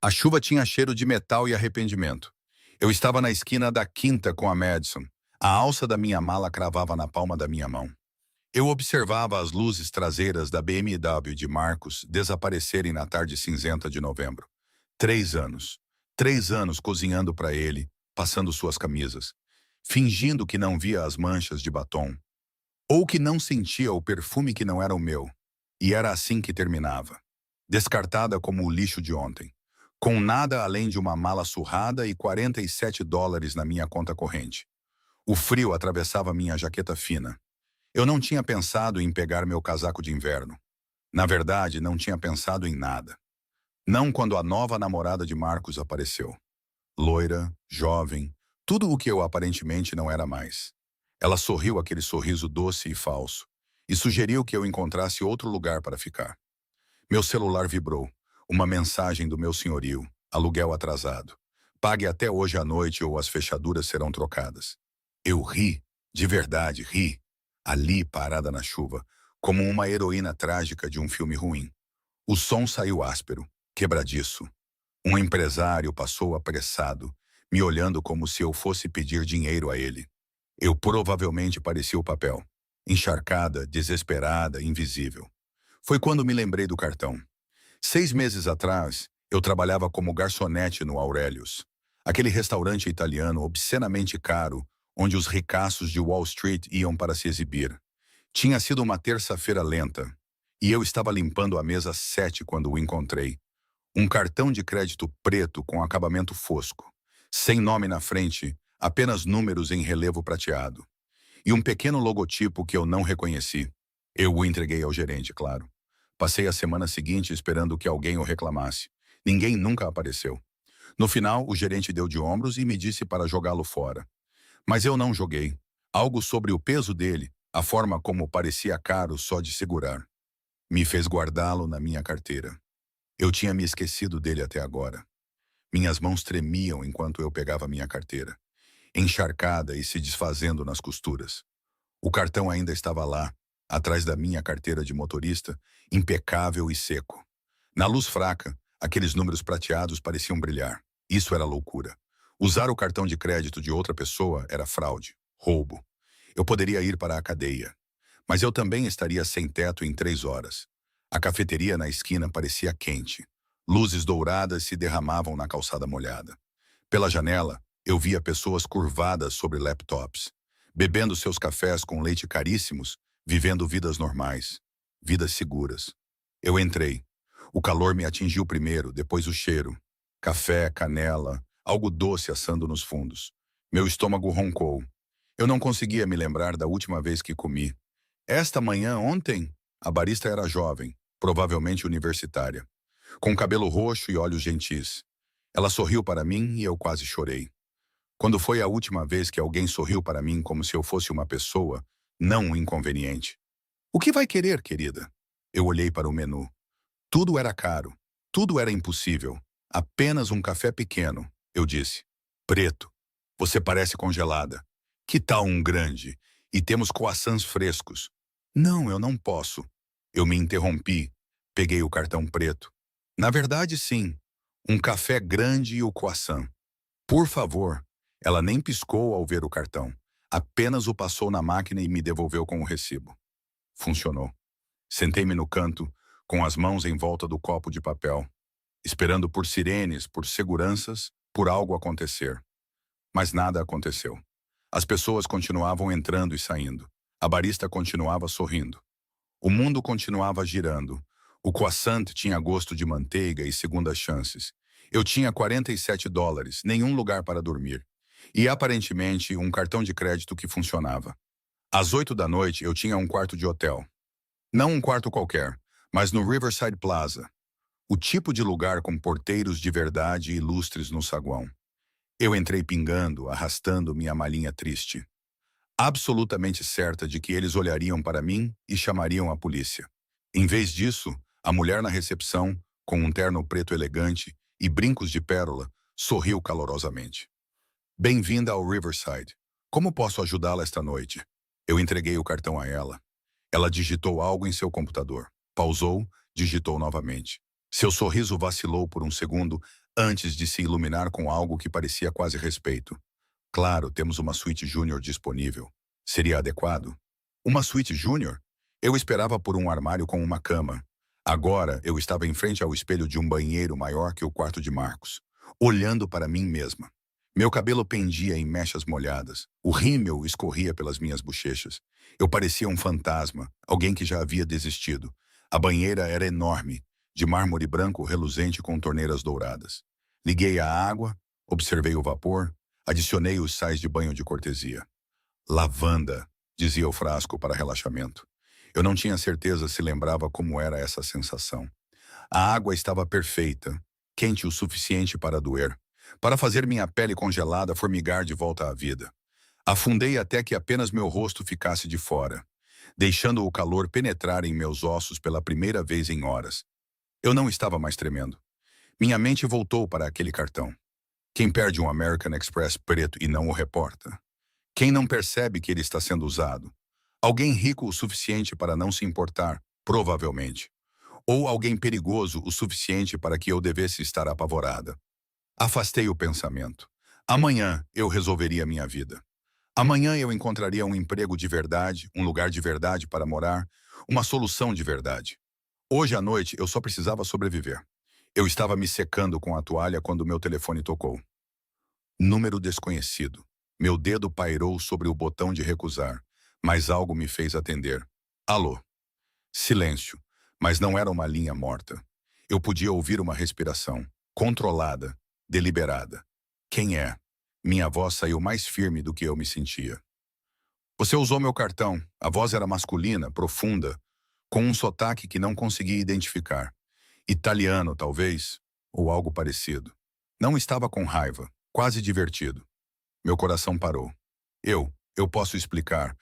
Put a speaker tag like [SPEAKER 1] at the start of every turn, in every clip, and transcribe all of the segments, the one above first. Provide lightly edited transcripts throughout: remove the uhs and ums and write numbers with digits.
[SPEAKER 1] A chuva tinha cheiro de metal e arrependimento. Eu estava na esquina da quinta com a Madison. A alça da minha mala cravava na palma da minha mão. Eu observava as luzes traseiras da BMW de Marcos desaparecerem na tarde cinzenta de novembro. 3 anos. 3 anos cozinhando para ele, passando suas camisas, fingindo que não via as manchas de batom, ou que não sentia o perfume que não era o meu. E era assim que terminava. Descartada como o lixo de ontem, com nada além de uma mala surrada e US$ 47 na minha conta corrente. O frio atravessava minha jaqueta fina. Eu não tinha pensado em pegar meu casaco de inverno. Na verdade, não tinha pensado em nada. Não quando a nova namorada de Marcos apareceu. Loira, jovem, tudo o que eu aparentemente não era mais. Ela sorriu aquele sorriso doce e falso, e sugeriu que eu encontrasse outro lugar para ficar. Meu celular vibrou. Uma mensagem do meu senhorio. Aluguel atrasado. Pague até hoje à noite ou as fechaduras serão trocadas. Eu ri, de verdade ri, ali parada na chuva, como uma heroína trágica de um filme ruim. O som saiu áspero, quebradiço. Um empresário passou apressado, me olhando como se eu fosse pedir dinheiro a ele. Eu provavelmente parecia o papel. Encharcada, desesperada, invisível. Foi quando me lembrei do cartão. 6 meses atrás, eu trabalhava como garçonete no Aurelius, aquele restaurante italiano obscenamente caro, onde os ricaços de Wall Street iam para se exibir. Tinha sido uma terça-feira lenta, e eu estava limpando a mesa 7 quando o encontrei. Um cartão de crédito preto com acabamento fosco, sem nome na frente, apenas números em relevo prateado. E um pequeno logotipo que eu não reconheci. Eu o entreguei ao gerente, claro. Passei a semana seguinte esperando que alguém o reclamasse. Ninguém nunca apareceu. No final, o gerente deu de ombros e me disse para jogá-lo fora. Mas eu não joguei. Algo sobre o peso dele, a forma como parecia caro só de segurar, me fez guardá-lo na minha carteira. Eu tinha me esquecido dele até agora. Minhas mãos tremiam enquanto eu pegava minha carteira, encharcada e se desfazendo nas costuras. O cartão ainda estava lá, atrás da minha carteira de motorista, impecável e seco. Na luz fraca, aqueles números prateados pareciam brilhar. Isso era loucura. Usar o cartão de crédito de outra pessoa era fraude, roubo. Eu poderia ir para a cadeia. Mas eu também estaria sem teto em 3 horas. A cafeteria na esquina parecia quente. Luzes douradas se derramavam na calçada molhada. Pela janela, eu via pessoas curvadas sobre laptops, bebendo seus cafés com leite caríssimos, vivendo vidas normais, vidas seguras. Eu entrei. O calor me atingiu primeiro, depois o cheiro. Café, canela, algo doce assando nos fundos. Meu estômago roncou. Eu não conseguia me lembrar da última vez que comi. Esta manhã, ontem, a barista era jovem, provavelmente universitária, com cabelo roxo e olhos gentis. Ela sorriu para mim e eu quase chorei. Quando foi a última vez que alguém sorriu para mim como se eu fosse uma pessoa, não um inconveniente? O que vai querer, querida? Eu olhei para o menu. Tudo era caro. Tudo era impossível. Apenas um café pequeno, eu disse. Preto. Você parece congelada. Que tal um grande? E temos croissants frescos. Não, eu não posso. Eu me interrompi. Peguei o cartão preto. Na verdade, sim. Um café grande e o croissant. Por favor. Ela nem piscou ao ver o cartão. Apenas o passou na máquina e me devolveu com o recibo. Funcionou. Sentei-me no canto, com as mãos em volta do copo de papel, esperando por sirenes, por seguranças, por algo acontecer. Mas nada aconteceu. As pessoas continuavam entrando e saindo. A barista continuava sorrindo. O mundo continuava girando. O croissant tinha gosto de manteiga e segundas chances. Eu tinha US$ 47, nenhum lugar para dormir. E aparentemente um cartão de crédito que funcionava. Às 8 da noite eu tinha um quarto de hotel. Não um quarto qualquer, mas no Riverside Plaza. O tipo de lugar com porteiros de verdade e lustres no saguão. Eu entrei pingando, arrastando minha malinha triste. Absolutamente certa de que eles olhariam para mim e chamariam a polícia. Em vez disso, a mulher na recepção, com um terno preto elegante e brincos de pérola, sorriu calorosamente. Bem-vinda ao Riverside. Como posso ajudá-la esta noite? Eu entreguei o cartão a ela. Ela digitou algo em seu computador. Pausou, digitou novamente. Seu sorriso vacilou por um segundo antes de se iluminar com algo que parecia quase respeito. Claro, temos uma suíte júnior disponível. Seria adequado? Uma suíte júnior? Eu esperava por um armário com uma cama. Agora, eu estava em frente ao espelho de um banheiro maior que o quarto de Marcos, olhando para mim mesma. Meu cabelo pendia em mechas molhadas. O rímel escorria pelas minhas bochechas. Eu parecia um fantasma, alguém que já havia desistido. A banheira era enorme, de mármore branco reluzente com torneiras douradas. Liguei a água, observei o vapor, adicionei os sais de banho de cortesia. Lavanda, dizia o frasco para relaxamento. Eu não tinha certeza se lembrava como era essa sensação. A água estava perfeita, quente o suficiente para doer, para fazer minha pele congelada formigar de volta à vida. Afundei até que apenas meu rosto ficasse de fora, deixando o calor penetrar em meus ossos pela primeira vez em horas. Eu não estava mais tremendo. Minha mente voltou para aquele cartão. Quem perde um American Express preto e não o reporta? Quem não percebe que ele está sendo usado? Alguém rico o suficiente para não se importar, provavelmente. Ou alguém perigoso o suficiente para que eu devesse estar apavorada. Afastei o pensamento. Amanhã eu resolveria minha vida. Amanhã eu encontraria um emprego de verdade, um lugar de verdade para morar, uma solução de verdade. Hoje à noite eu só precisava sobreviver. Eu estava me secando com a toalha quando meu telefone tocou. Número desconhecido. Meu dedo pairou sobre o botão de recusar, mas algo me fez atender. Alô. Silêncio, mas não era uma linha morta. Eu podia ouvir uma respiração, controlada, deliberada. Quem é? Minha voz saiu mais firme do que eu me sentia. Você usou meu cartão. A voz era masculina, profunda, com um sotaque que não conseguia identificar. Italiano, talvez, ou algo parecido. Não estava com raiva, quase divertido. Meu coração parou. Eu posso explicar.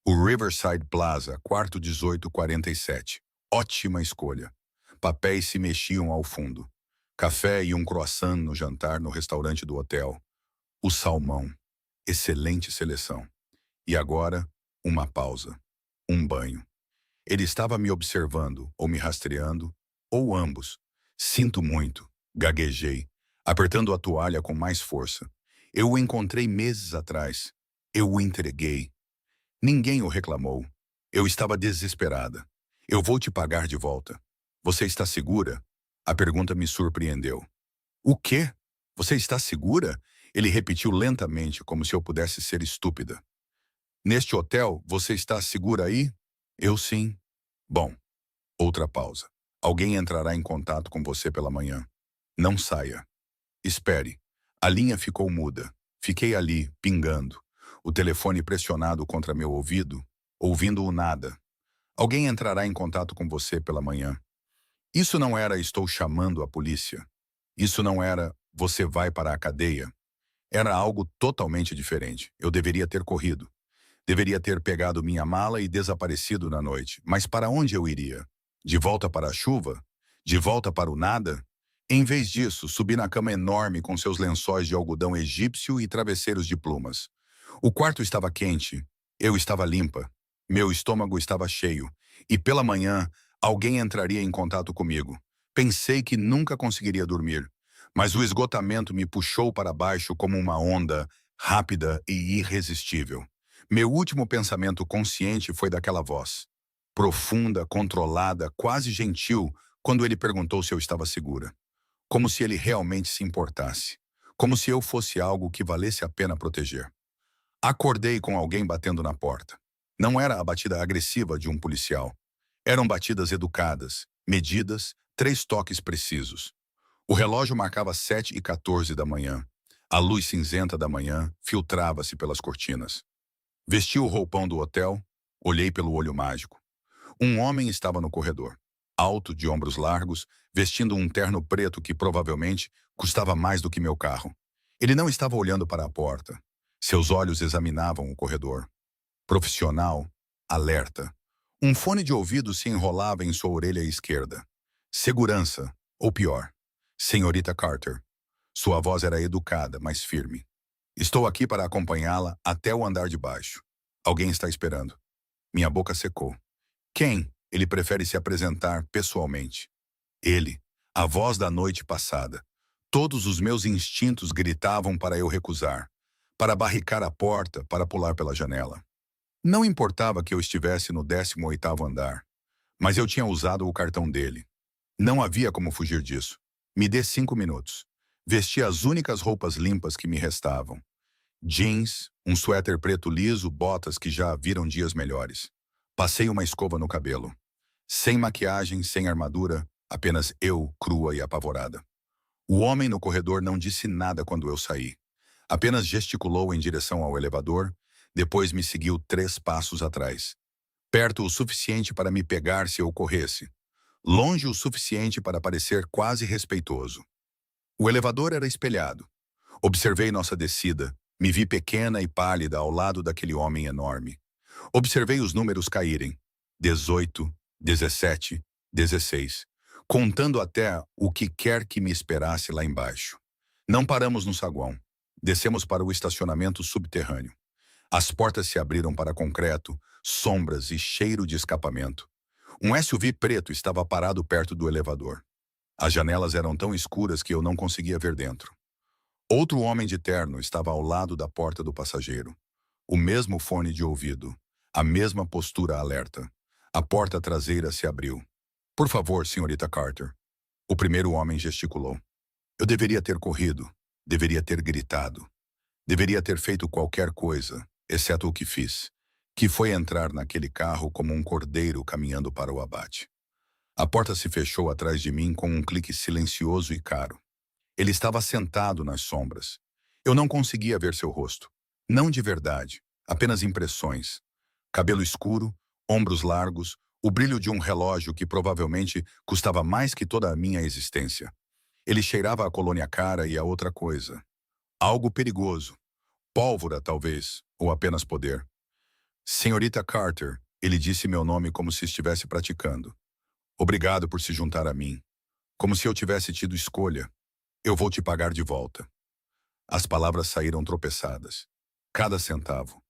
[SPEAKER 1] O Riverside Plaza, quarto 1847. Ótima escolha. Papéis se mexiam ao fundo. Café e um croissant no jantar no restaurante do hotel. O salmão. Excelente seleção. E agora, uma pausa. Um banho. Ele estava me observando, ou me rastreando, ou ambos. Sinto muito. Gaguejei, apertando a toalha com mais força. Eu o encontrei meses atrás. Eu o entreguei. Ninguém o reclamou. Eu estava desesperada. Eu vou te pagar de volta. Você está segura? A pergunta me surpreendeu. O quê? Você está segura? Ele repetiu lentamente, como se eu pudesse ser estúpida. Neste hotel, você está segura aí? Eu sim. Bom, outra pausa. Alguém entrará em contato com você pela manhã. Não saia. Espere. A linha ficou muda. Fiquei ali, pingando. O telefone pressionado contra meu ouvido, ouvindo o nada. Alguém entrará em contato com você pela manhã. Isso não era estou chamando a polícia. Isso não era você vai para a cadeia. Era algo totalmente diferente. Eu deveria ter corrido. Deveria ter pegado minha mala e desaparecido na noite. Mas para onde eu iria? De volta para a chuva? De volta para o nada? Em vez disso, subi na cama enorme com seus lençóis de algodão egípcio e travesseiros de plumas. O quarto estava quente. Eu estava limpa. Meu estômago estava cheio. E pela manhã, alguém entraria em contato comigo. Pensei que nunca conseguiria dormir. Mas o esgotamento me puxou para baixo como uma onda, rápida e irresistível. Meu último pensamento consciente foi daquela voz. Profunda, controlada, quase gentil, quando ele perguntou se eu estava segura. Como se ele realmente se importasse. Como se eu fosse algo que valesse a pena proteger. Acordei com alguém batendo na porta. Não era a batida agressiva de um policial. Eram batidas educadas, medidas, 3 toques precisos. O relógio marcava 7h14 da manhã. A luz cinzenta da manhã filtrava-se pelas cortinas. Vesti o roupão do hotel, olhei pelo olho mágico. Um homem estava no corredor, alto, de ombros largos, vestindo um terno preto que provavelmente custava mais do que meu carro. Ele não estava olhando para a porta. Seus olhos examinavam o corredor. Profissional, alerta. Um fone de ouvido se enrolava em sua orelha esquerda. Segurança, ou pior, Senhorita Carter. Sua voz era educada, mas firme. Estou aqui para acompanhá-la até o andar de baixo. Alguém está esperando. Minha boca secou. Quem? Ele prefere se apresentar pessoalmente. Ele, a voz da noite passada. Todos os meus instintos gritavam para eu recusar, para barricar a porta, para pular pela janela. Não importava que eu estivesse no 18º andar, mas eu tinha usado o cartão dele. Não havia como fugir disso. Me dê 5 minutos. Vesti as únicas roupas limpas que me restavam. Jeans, um suéter preto liso, botas que já viram dias melhores. Passei uma escova no cabelo. Sem maquiagem, sem armadura, apenas eu, crua e apavorada. O homem no corredor não disse nada quando eu saí. Apenas gesticulou em direção ao elevador, depois me seguiu 3 passos atrás. Perto o suficiente para me pegar se eu corresse. Longe o suficiente para parecer quase respeitoso. O elevador era espelhado. Observei nossa descida. Me vi pequena e pálida ao lado daquele homem enorme. Observei os números caírem. 18, 17, 16. Contando até o que quer que me esperasse lá embaixo. Não paramos no saguão. Descemos para o estacionamento subterrâneo. As portas se abriram para concreto, sombras e cheiro de escapamento. Um SUV preto estava parado perto do elevador. As janelas eram tão escuras que eu não conseguia ver dentro. Outro homem de terno estava ao lado da porta do passageiro. O mesmo fone de ouvido, a mesma postura alerta. A porta traseira se abriu. Por favor, senhorita Carter. O primeiro homem gesticulou. Eu deveria ter corrido, deveria ter gritado, deveria ter feito qualquer coisa, exceto o que fiz, que foi entrar naquele carro como um cordeiro caminhando para o abate. A porta se fechou atrás de mim com um clique silencioso e caro. Ele estava sentado nas sombras. Eu não conseguia ver seu rosto. Não de verdade, apenas impressões. Cabelo escuro, ombros largos, o brilho de um relógio que provavelmente custava mais que toda a minha existência. Ele cheirava a colônia cara e a outra coisa. Algo perigoso. Pólvora, talvez, ou apenas poder. Senhorita Carter, ele disse meu nome como se estivesse praticando. Obrigado por se juntar a mim. Como se eu tivesse tido escolha. Eu vou te pagar de volta. As palavras saíram tropeçadas. Cada centavo.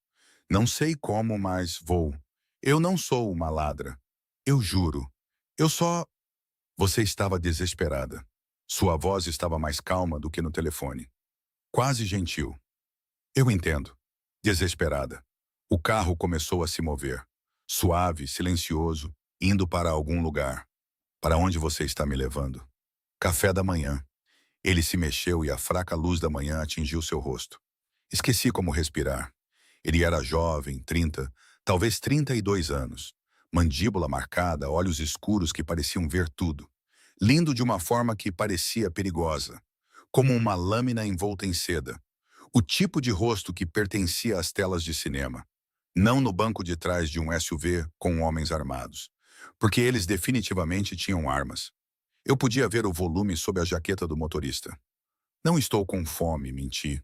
[SPEAKER 1] Não sei como, mas vou. Eu não sou uma ladra. Eu juro. Eu só... Você estava desesperada. Sua voz estava mais calma do que no telefone. Quase gentil. Eu entendo. Desesperada. O carro começou a se mover. Suave, silencioso, indo para algum lugar. Para onde você está me levando? Café da manhã. Ele se mexeu e a fraca luz da manhã atingiu seu rosto. Esqueci como respirar. Ele era jovem, 30, talvez 32 anos. Mandíbula marcada, olhos escuros que pareciam ver tudo. Lindo de uma forma que parecia perigosa. Como uma lâmina envolta em seda. O tipo de rosto que pertencia às telas de cinema. Não no banco de trás de um SUV com homens armados. Porque eles definitivamente tinham armas. Eu podia ver o volume sob a jaqueta do motorista. Não estou com fome, menti.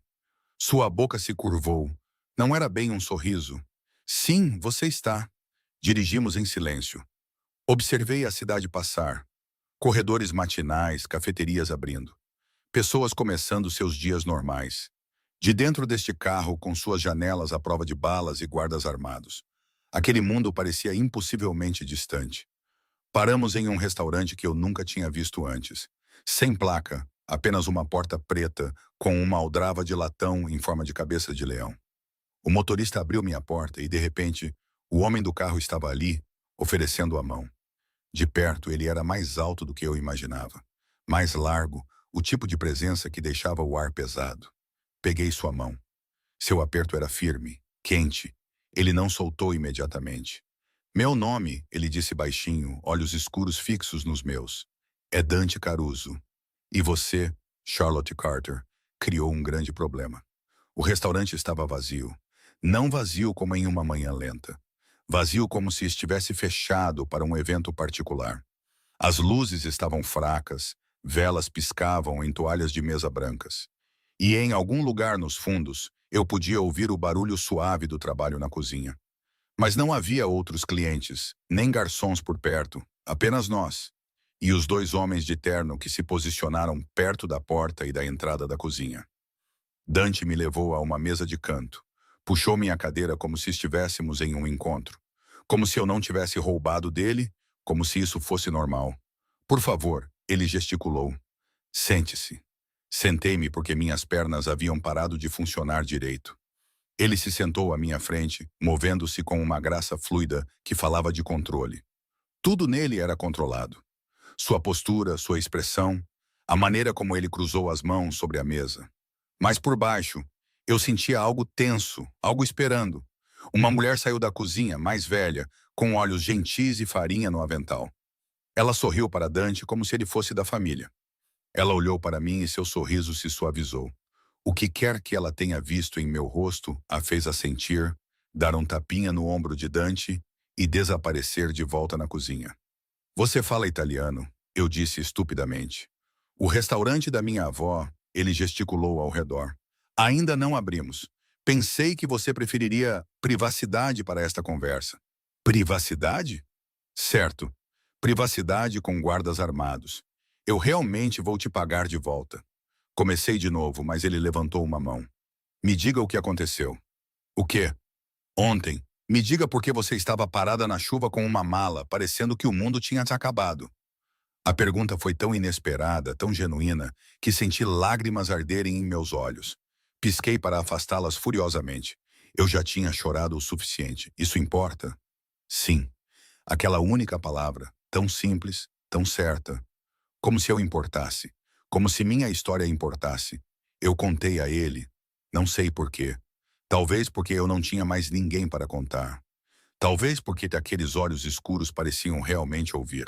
[SPEAKER 1] Sua boca se curvou. Não era bem um sorriso. Sim, você está. Dirigimos em silêncio. Observei a cidade passar. Corredores matinais, cafeterias abrindo. Pessoas começando seus dias normais. De dentro deste carro, com suas janelas à prova de balas e guardas armados. Aquele mundo parecia impossivelmente distante. Paramos em um restaurante que eu nunca tinha visto antes. Sem placa, apenas uma porta preta com uma aldrava de latão em forma de cabeça de leão. O motorista abriu minha porta e, de repente, o homem do carro estava ali, oferecendo a mão. De perto, ele era mais alto do que eu imaginava. Mais largo, o tipo de presença que deixava o ar pesado. Peguei sua mão. Seu aperto era firme, quente. Ele não soltou imediatamente. Meu nome, ele disse baixinho, olhos escuros fixos nos meus. É Dante Caruso. E você, Charlotte Carter, criou um grande problema. O restaurante estava vazio. Não vazio como em uma manhã lenta. Vazio como se estivesse fechado para um evento particular. As luzes estavam fracas, velas piscavam em toalhas de mesa brancas. E em algum lugar nos fundos, eu podia ouvir o barulho suave do trabalho na cozinha. Mas não havia outros clientes, nem garçons por perto, apenas nós. E os 2 homens de terno que se posicionaram perto da porta e da entrada da cozinha. Dante me levou a uma mesa de canto. Puxou minha cadeira como se estivéssemos em um encontro. Como se eu não tivesse roubado dele, como se isso fosse normal. Por favor, ele gesticulou. Sente-se. Sentei-me porque minhas pernas haviam parado de funcionar direito. Ele se sentou à minha frente, movendo-se com uma graça fluida que falava de controle. Tudo nele era controlado. Sua postura, sua expressão, a maneira como ele cruzou as mãos sobre a mesa. Mas por baixo, eu sentia algo tenso, algo esperando. Uma mulher saiu da cozinha, mais velha, com olhos gentis e farinha no avental. Ela sorriu para Dante como se ele fosse da família. Ela olhou para mim e seu sorriso se suavizou. O que quer que ela tenha visto em meu rosto a fez assentir, dar um tapinha no ombro de Dante e desaparecer de volta na cozinha. Você fala italiano, eu disse estupidamente. O restaurante da minha avó, ele gesticulou ao redor. Ainda não abrimos. Pensei que você preferiria privacidade para esta conversa. Privacidade? Certo. Privacidade com guardas armados. Eu realmente vou te pagar de volta. Comecei de novo, mas ele levantou uma mão. Me diga o que aconteceu. O quê? Ontem. Me diga por que você estava parada na chuva com uma mala, parecendo que o mundo tinha te acabado. A pergunta foi tão inesperada, tão genuína, que senti lágrimas arderem em meus olhos. Pisquei para afastá-las furiosamente. Eu já tinha chorado o suficiente. Isso importa? Sim. Aquela única palavra, tão simples, tão certa. Como se eu importasse. Como se minha história importasse. Eu contei a ele. Não sei por quê. Talvez porque eu não tinha mais ninguém para contar. Talvez porque aqueles olhos escuros pareciam realmente ouvir.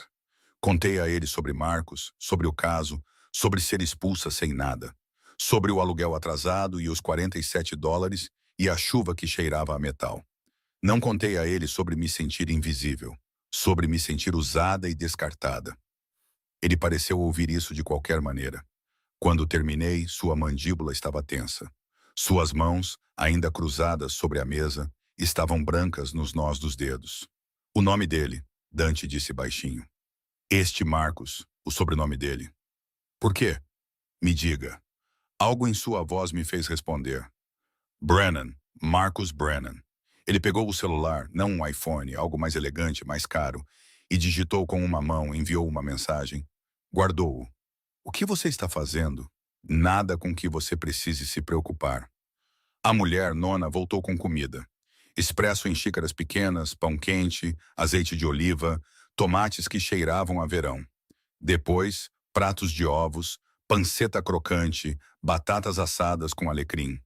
[SPEAKER 1] Contei a ele sobre Marcos, sobre o caso, sobre ser expulsa sem nada, sobre o aluguel atrasado e os US$ 47 e a chuva que cheirava a metal. Não contei a ele sobre me sentir invisível, sobre me sentir usada e descartada. Ele pareceu ouvir isso de qualquer maneira. Quando terminei, sua mandíbula estava tensa. Suas mãos, ainda cruzadas sobre a mesa, estavam brancas nos nós dos dedos. O nome dele, Dante disse baixinho. Este Marcos, o sobrenome dele. Por quê? Me diga. Algo em sua voz me fez responder. Brennan, Marcus Brennan. Ele pegou o celular, não um iPhone, algo mais elegante, mais caro, e digitou com uma mão, enviou uma mensagem. Guardou-o. O que você está fazendo? Nada com que você precise se preocupar. A mulher, Nona, voltou com comida. Expresso em xícaras pequenas, pão quente, azeite de oliva, tomates que cheiravam a verão. Depois, pratos de ovos, panceta crocante, batatas assadas com alecrim.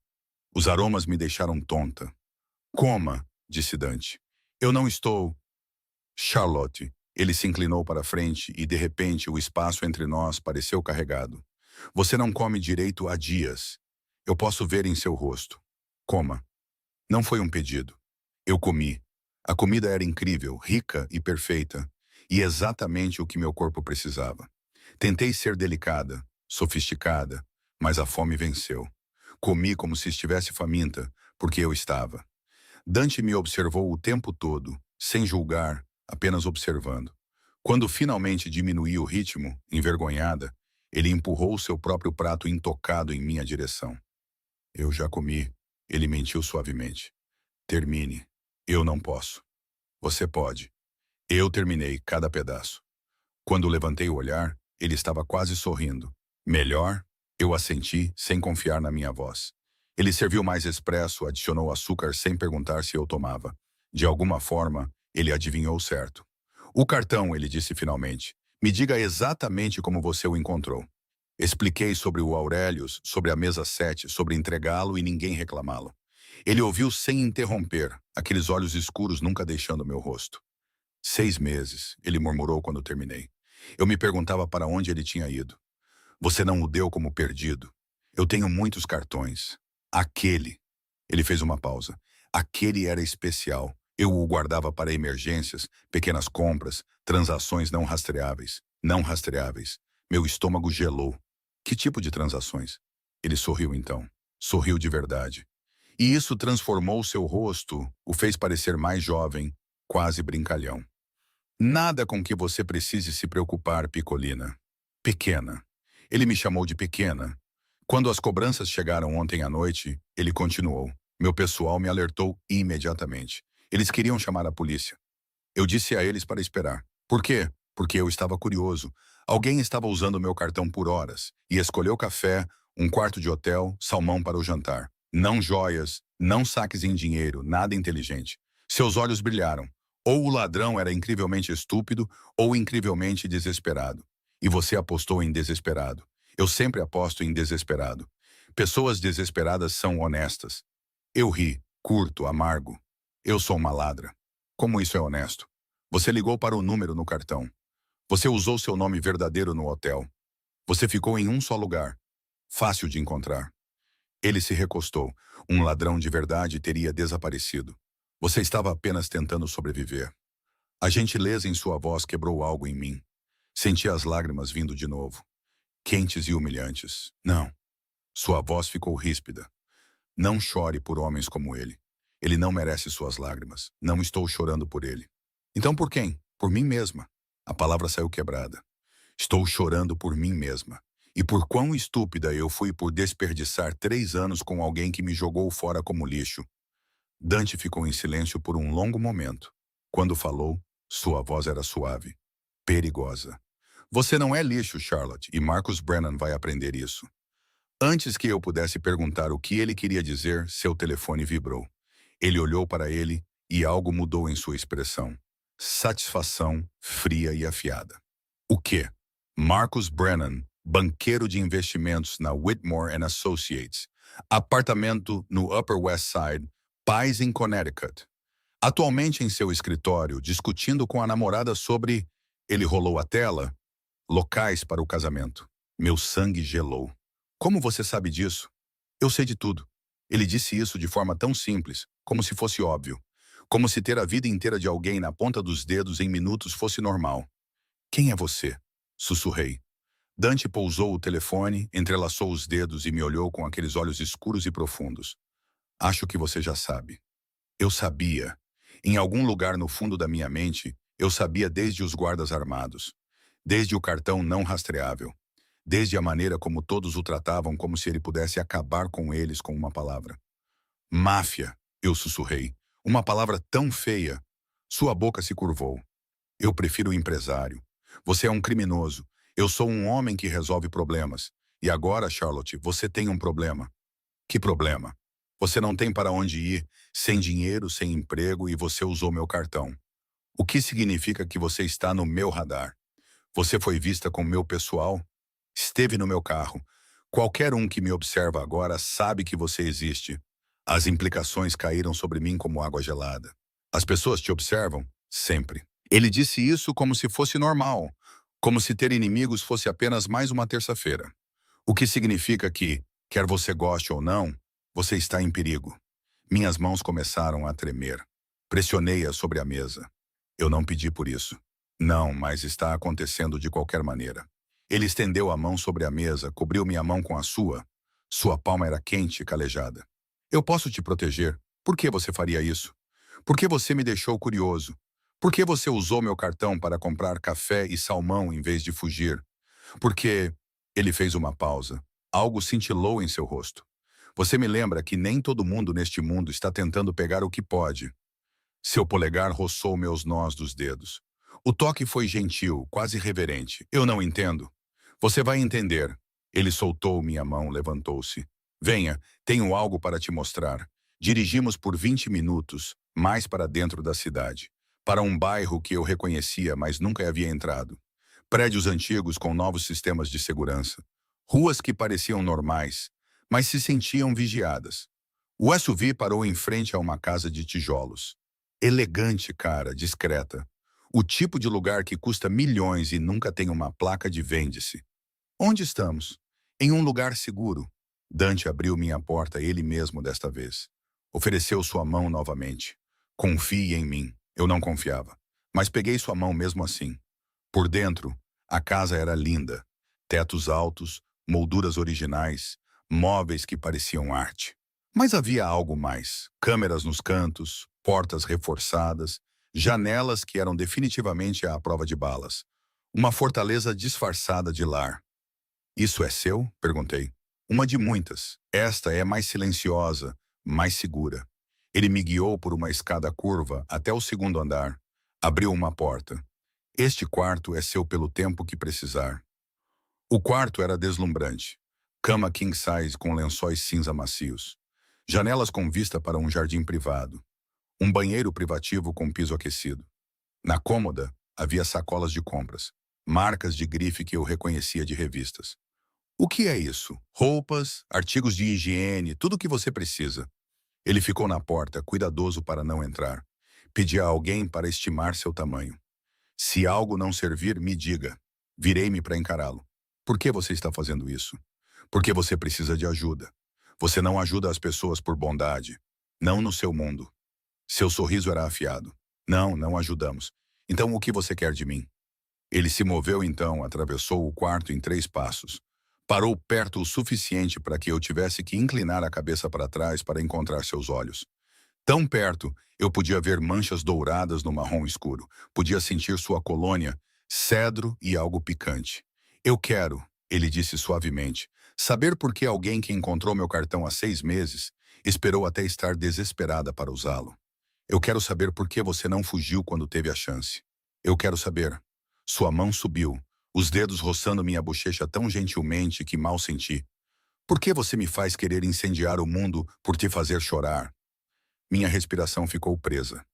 [SPEAKER 1] Os aromas me deixaram tonta. Coma, disse Dante. Eu não estou... Charlotte. Ele se inclinou para a frente e, de repente, o espaço entre nós pareceu carregado. Você não come direito há dias. Eu posso ver em seu rosto. Coma. Não foi um pedido. Eu comi. A comida era incrível, rica e perfeita, e exatamente o que meu corpo precisava. Tentei ser delicada, sofisticada, mas a fome venceu. Comi como se estivesse faminta, porque eu estava. Dante me observou o tempo todo, sem julgar, apenas observando. Quando finalmente diminuí o ritmo, envergonhada, ele empurrou seu próprio prato intocado em minha direção. Eu já comi, ele mentiu suavemente. Termine. Eu não posso. Você pode. Eu terminei cada pedaço. Quando levantei o olhar, ele estava quase sorrindo. Melhor? Eu assenti, sem confiar na minha voz. Ele serviu mais expresso, adicionou açúcar sem perguntar se eu tomava. De alguma forma, ele adivinhou certo. O cartão, ele disse finalmente. Me diga exatamente como você o encontrou. Expliquei sobre o Aurelius, sobre a mesa 7, sobre entregá-lo e ninguém reclamá-lo. Ele ouviu sem interromper, aqueles olhos escuros nunca deixando meu rosto. 6 meses, ele murmurou quando terminei. Eu me perguntava para onde ele tinha ido. Você não o deu como perdido. Eu tenho muitos cartões. Aquele. Ele fez uma pausa. Aquele era especial. Eu o guardava para emergências, pequenas compras, transações não rastreáveis. Não rastreáveis. Meu estômago gelou. Que tipo de transações? Ele sorriu então. Sorriu de verdade. E isso transformou seu rosto, o fez parecer mais jovem, quase brincalhão. Nada com que você precise se preocupar, Picolina. Pequena. Ele me chamou de pequena. Quando as cobranças chegaram ontem à noite, ele continuou. Meu pessoal me alertou imediatamente. Eles queriam chamar a polícia. Eu disse a eles para esperar. Por quê? Porque eu estava curioso. Alguém estava usando meu cartão por horas e escolheu café, Um quarto de hotel, salmão para o jantar. Não joias, não saques em dinheiro, nada inteligente. Seus olhos brilharam. Ou o ladrão era incrivelmente estúpido, ou incrivelmente desesperado. E você apostou em desesperado. Eu sempre aposto em desesperado. Pessoas desesperadas são honestas. Eu ri, curto, amargo. Eu sou uma ladra. Como isso é honesto? Você ligou para o número no cartão. Você usou seu nome verdadeiro no hotel. Você ficou em um só lugar. Fácil de encontrar. Ele se recostou. Um ladrão de verdade teria desaparecido. Você estava apenas tentando sobreviver. A gentileza em sua voz quebrou algo em mim. Senti as lágrimas vindo de novo. Quentes e humilhantes. Não. Sua voz ficou ríspida. Não chore por homens como ele. Ele não merece suas lágrimas. Não estou chorando por ele. Então por quem? Por mim mesma. A palavra saiu quebrada. Estou chorando por mim mesma. E por quão estúpida eu fui por desperdiçar 3 anos com alguém que me jogou fora como lixo. Dante ficou em silêncio por um longo momento. Quando falou, sua voz era suave, perigosa. Você não é lixo, Charlotte, e Marcus Brennan vai aprender isso. Antes que eu pudesse perguntar o que ele queria dizer, seu telefone vibrou. Ele olhou para ele e algo mudou em sua expressão. Satisfação, fria e afiada. O quê? Marcus Brennan, banqueiro de investimentos na Whitmore and Associates. Apartamento no Upper West Side, Pais em Connecticut. Atualmente em seu escritório, discutindo com a namorada sobre... Ele rolou a tela. Locais para o casamento. Meu sangue gelou. Como você sabe disso? Eu sei de tudo. Ele disse isso de forma tão simples, como se fosse óbvio. Como se ter a vida inteira de alguém na ponta dos dedos em minutos fosse normal. Quem é você? Sussurrei. Dante pousou o telefone, entrelaçou os dedos e me olhou com aqueles olhos escuros e profundos. Acho que você já sabe. Eu sabia. Em algum lugar no fundo da minha mente, eu sabia desde os guardas armados. Desde o cartão não rastreável. Desde a maneira como todos o tratavam como se ele pudesse acabar com eles com uma palavra. Máfia, eu sussurrei. Uma palavra tão feia. Sua boca se curvou. Eu prefiro empresário. Você é um criminoso. Eu sou um homem que resolve problemas. E agora, Charlotte, você tem um problema. Que problema? Você não tem para onde ir, sem dinheiro, sem emprego, e você usou meu cartão. O que significa que você está no meu radar? Você foi vista com meu pessoal? Esteve no meu carro. Qualquer um que me observa agora sabe que você existe. As implicações caíram sobre mim como água gelada. As pessoas te observam? Sempre. Ele disse isso como se fosse normal, como se ter inimigos fosse apenas mais uma terça-feira. O que significa que, quer você goste ou não, você está em perigo. Minhas mãos começaram a tremer. Pressionei-a sobre a mesa. Eu não pedi por isso. Não, mas está acontecendo de qualquer maneira. Ele estendeu a mão sobre a mesa, cobriu minha mão com a sua. Sua palma era quente e calejada. Eu posso te proteger. Por que você faria isso? Por que você me deixou curioso? Por que você usou meu cartão para comprar café e salmão em vez de fugir? Porque... Ele fez uma pausa. Algo cintilou em seu rosto. Você me lembra que nem todo mundo neste mundo está tentando pegar o que pode. Seu polegar roçou meus nós dos dedos. O toque foi gentil, quase reverente. Eu não entendo. Você vai entender. Ele soltou minha mão, levantou-se. Venha, tenho algo para te mostrar. Dirigimos por 20 minutos, mais para dentro da cidade. Para um bairro que eu reconhecia, mas nunca havia entrado. Prédios antigos com novos sistemas de segurança. Ruas que pareciam normais, mas se sentiam vigiadas. O SUV parou em frente a uma casa de tijolos. Elegante, cara, discreta. O tipo de lugar que custa milhões e nunca tem uma placa de vende-se. Onde estamos? Em um lugar seguro. Dante abriu minha porta ele mesmo desta vez. Ofereceu sua mão novamente. Confie em mim. Eu não confiava. Mas peguei sua mão mesmo assim. Por dentro, a casa era linda. Tetos altos, molduras originais, móveis que pareciam arte. Mas havia algo mais. Câmeras nos cantos, portas reforçadas, janelas que eram definitivamente à prova de balas. Uma fortaleza disfarçada de lar. Isso é seu? Perguntei. Uma de muitas. Esta é mais silenciosa, mais segura. Ele me guiou por uma escada curva até o segundo andar. Abriu uma porta. Este quarto é seu pelo tempo que precisar. O quarto era deslumbrante. Cama king size com lençóis cinza macios. Janelas com vista para um jardim privado. Um banheiro privativo com piso aquecido. Na cômoda, havia sacolas de compras. Marcas de grife que eu reconhecia de revistas. O que é isso? Roupas, artigos de higiene, tudo o que você precisa. Ele ficou na porta, cuidadoso para não entrar. Pedi a alguém para estimar seu tamanho. Se algo não servir, me diga. Virei-me para encará-lo. Por que você está fazendo isso? Porque você precisa de ajuda. Você não ajuda as pessoas por bondade. Não no seu mundo. Seu sorriso era afiado. Não, não ajudamos. Então o que você quer de mim? Ele se moveu então, atravessou o quarto em 3 passos. Parou perto o suficiente para que eu tivesse que inclinar a cabeça para trás para encontrar seus olhos. Tão perto, eu podia ver manchas douradas no marrom escuro. Podia sentir sua colônia, cedro e algo picante. Eu quero, ele disse suavemente, saber por que alguém que encontrou meu cartão há 6 meses esperou até estar desesperada para usá-lo. Eu quero saber por que você não fugiu quando teve a chance. Eu quero saber. Sua mão subiu, os dedos roçando minha bochecha tão gentilmente que mal senti. Por que você me faz querer incendiar o mundo por te fazer chorar? Minha respiração ficou presa.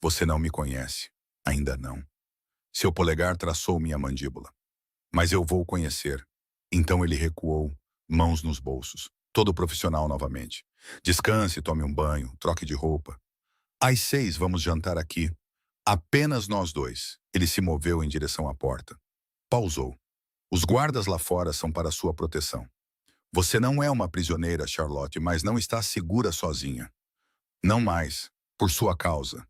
[SPEAKER 1] Você não me conhece. Ainda não. Seu polegar traçou minha mandíbula. Mas eu vou conhecer. Então ele recuou, mãos nos bolsos. Todo profissional novamente. Descanse, tome um banho, troque de roupa. Às 6 vamos jantar aqui. Apenas nós dois. Ele se moveu em direção à porta. Pausou. Os guardas lá fora são para sua proteção. Você não é uma prisioneira, Charlotte, mas não está segura sozinha. Não mais. Por sua causa.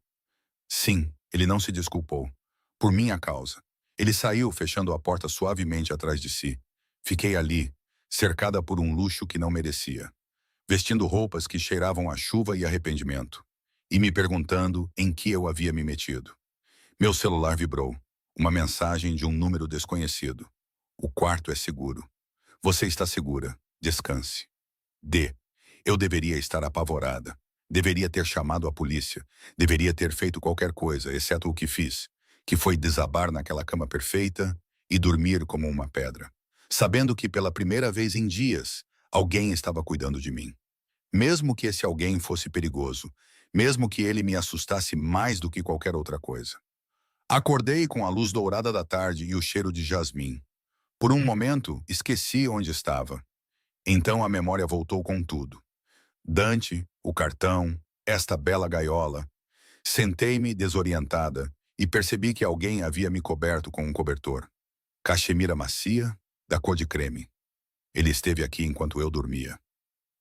[SPEAKER 1] Sim, ele não se desculpou. Por minha causa. Ele saiu, fechando a porta suavemente atrás de si. Fiquei ali, cercada por um luxo que não merecia. Vestindo roupas que cheiravam a chuva e arrependimento. E me perguntando em que eu havia me metido. Meu celular vibrou. Uma mensagem de um número desconhecido. O quarto é seguro. Você está segura. Descanse. D. Eu deveria estar apavorada. Deveria ter chamado a polícia. Deveria ter feito qualquer coisa, exceto o que fiz, que foi desabar naquela cama perfeita e dormir como uma pedra, sabendo que pela primeira vez em dias, alguém estava cuidando de mim. Mesmo que esse alguém fosse perigoso, mesmo que ele me assustasse mais do que qualquer outra coisa. Acordei com a luz dourada da tarde e o cheiro de jasmim. Por um momento, esqueci onde estava. Então a memória voltou com tudo. Dante, o cartão, esta bela gaiola. Sentei-me desorientada e percebi que alguém havia me coberto com um cobertor. Cachemira macia, da cor de creme. Ele esteve aqui enquanto eu dormia.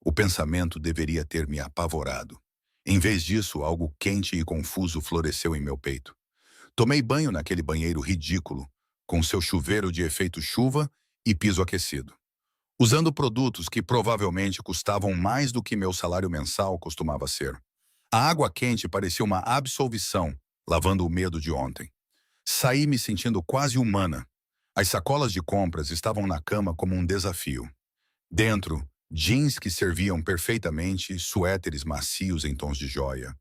[SPEAKER 1] O pensamento deveria ter me apavorado. Em vez disso, algo quente e confuso floresceu em meu peito. Tomei banho naquele banheiro ridículo, com seu chuveiro de efeito chuva e piso aquecido. Usando produtos que provavelmente custavam mais do que meu salário mensal costumava ser. A água quente parecia uma absolvição, lavando o medo de ontem. Saí me sentindo quase humana. As sacolas de compras estavam na cama como um desafio. Dentro, jeans que serviam perfeitamente, suéteres macios em tons de joia.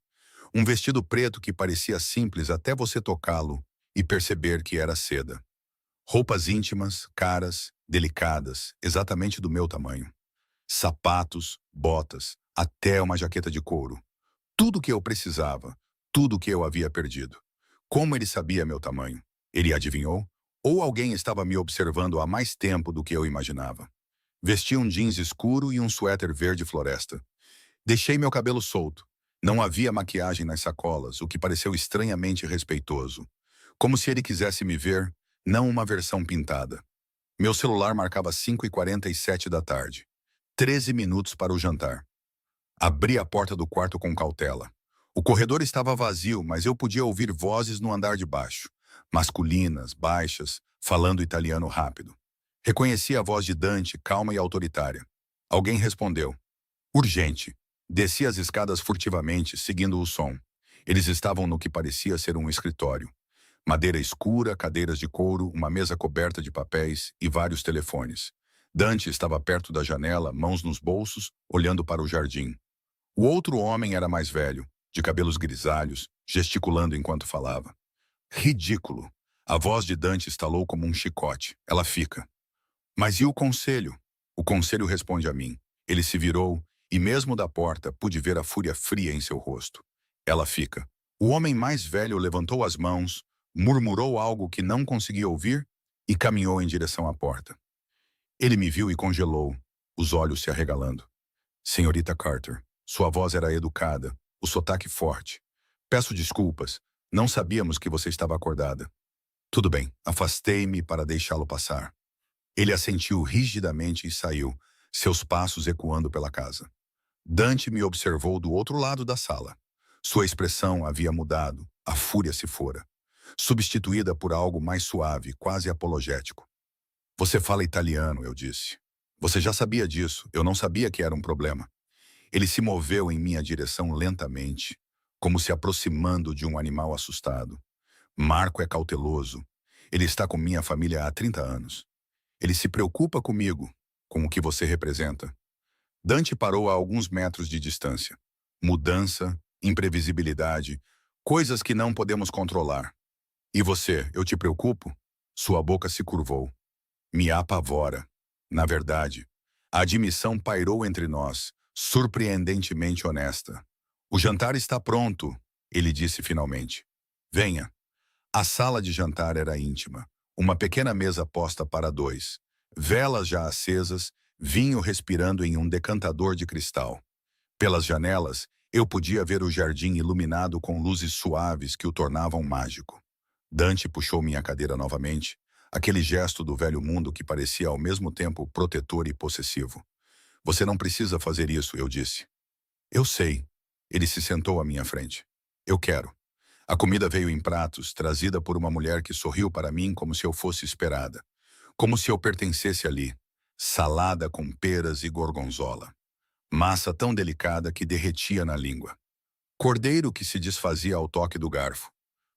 [SPEAKER 1] Um vestido preto que parecia simples até você tocá-lo e perceber que era seda. Roupas íntimas, caras, delicadas, exatamente do meu tamanho. Sapatos, botas, até uma jaqueta de couro. Tudo o que eu precisava, tudo o que eu havia perdido. Como ele sabia meu tamanho? Ele adivinhou? Ou alguém estava me observando há mais tempo do que eu imaginava? Vesti um jeans escuro e um suéter verde floresta. Deixei meu cabelo solto. Não havia maquiagem nas sacolas, o que pareceu estranhamente respeitoso. Como se ele quisesse me ver, não uma versão pintada. Meu celular marcava 5h47 da tarde. 13 minutos para o jantar. Abri a porta do quarto com cautela. O corredor estava vazio, mas eu podia ouvir vozes no andar de baixo. Masculinas, baixas, falando italiano rápido. Reconheci a voz de Dante, calma e autoritária. Alguém respondeu. Urgente. Desci as escadas furtivamente, seguindo o som. Eles estavam no que parecia ser um escritório. Madeira escura, cadeiras de couro, uma mesa coberta de papéis e vários telefones. Dante estava perto da janela, mãos nos bolsos, olhando para o jardim. O outro homem era mais velho, de cabelos grisalhos, gesticulando enquanto falava. Ridículo. A voz de Dante estalou como um chicote. Ela fica. Mas e o conselho? O conselho responde a mim. Ele se virou e mesmo da porta pude ver a fúria fria em seu rosto. Ela fica. O homem mais velho levantou as mãos, murmurou algo que não conseguia ouvir e caminhou em direção à porta. Ele me viu e congelou, os olhos se arregalando. Senhorita Carter, sua voz era educada, o sotaque forte. Peço desculpas, não sabíamos que você estava acordada. Tudo bem, afastei-me para deixá-lo passar. Ele assentiu rigidamente e saiu, seus passos ecoando pela casa. Dante me observou do outro lado da sala. Sua expressão havia mudado, a fúria se fora, substituída por algo mais suave, quase apologético. Você fala italiano, eu disse. Você já sabia disso, eu não sabia que era um problema. Ele se moveu em minha direção lentamente, como se aproximando de um animal assustado. Marco é cauteloso. Ele está com minha família há 30 anos. Ele se preocupa comigo, com o que você representa. Dante parou a alguns metros de distância. Mudança, imprevisibilidade, coisas que não podemos controlar. E você, eu te preocupo? Sua boca se curvou. Me apavora. Na verdade, a admissão pairou entre nós, surpreendentemente honesta. O jantar está pronto, ele disse finalmente. Venha. A sala de jantar era íntima. Uma pequena mesa posta para dois. Velas já acesas, vinho respirando em um decantador de cristal. Pelas janelas, eu podia ver o jardim iluminado com luzes suaves que o tornavam mágico. Dante puxou minha cadeira novamente, aquele gesto do velho mundo que parecia ao mesmo tempo protetor e possessivo. Você não precisa fazer isso, eu disse. Eu sei. Ele se sentou à minha frente. Eu quero. A comida veio em pratos, trazida por uma mulher que sorriu para mim como se eu fosse esperada. Como se eu pertencesse ali. Salada com peras e gorgonzola. Massa tão delicada que derretia na língua. Cordeiro que se desfazia ao toque do garfo.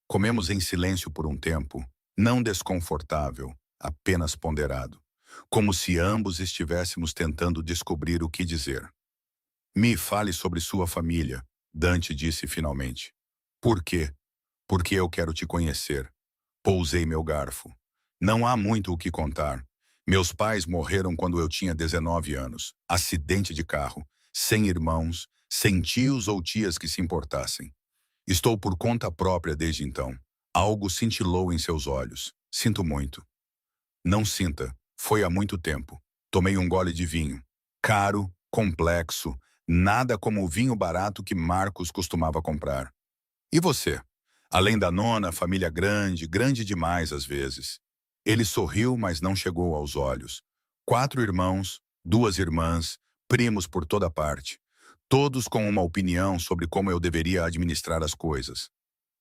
[SPEAKER 1] Comemos em silêncio por um tempo, não desconfortável, apenas ponderado. Como se ambos estivéssemos tentando descobrir o que dizer. Me fale sobre sua família, Dante disse finalmente. Por quê? Porque eu quero te conhecer. Pousei meu garfo. Não há muito o que contar. Meus pais morreram quando eu tinha 19 anos. Acidente de carro. Sem irmãos, sem tios ou tias que se importassem. Estou por conta própria desde então. Algo cintilou em seus olhos. Sinto muito. Não sinta. Foi há muito tempo. Tomei um gole de vinho. Caro, complexo, nada como o vinho barato que Marcos costumava comprar. E você? Além da nona, família grande, grande demais às vezes. Ele sorriu, mas não chegou aos olhos. 4 irmãos, 2 irmãs, primos por toda parte. Todos com uma opinião sobre como eu deveria administrar as coisas.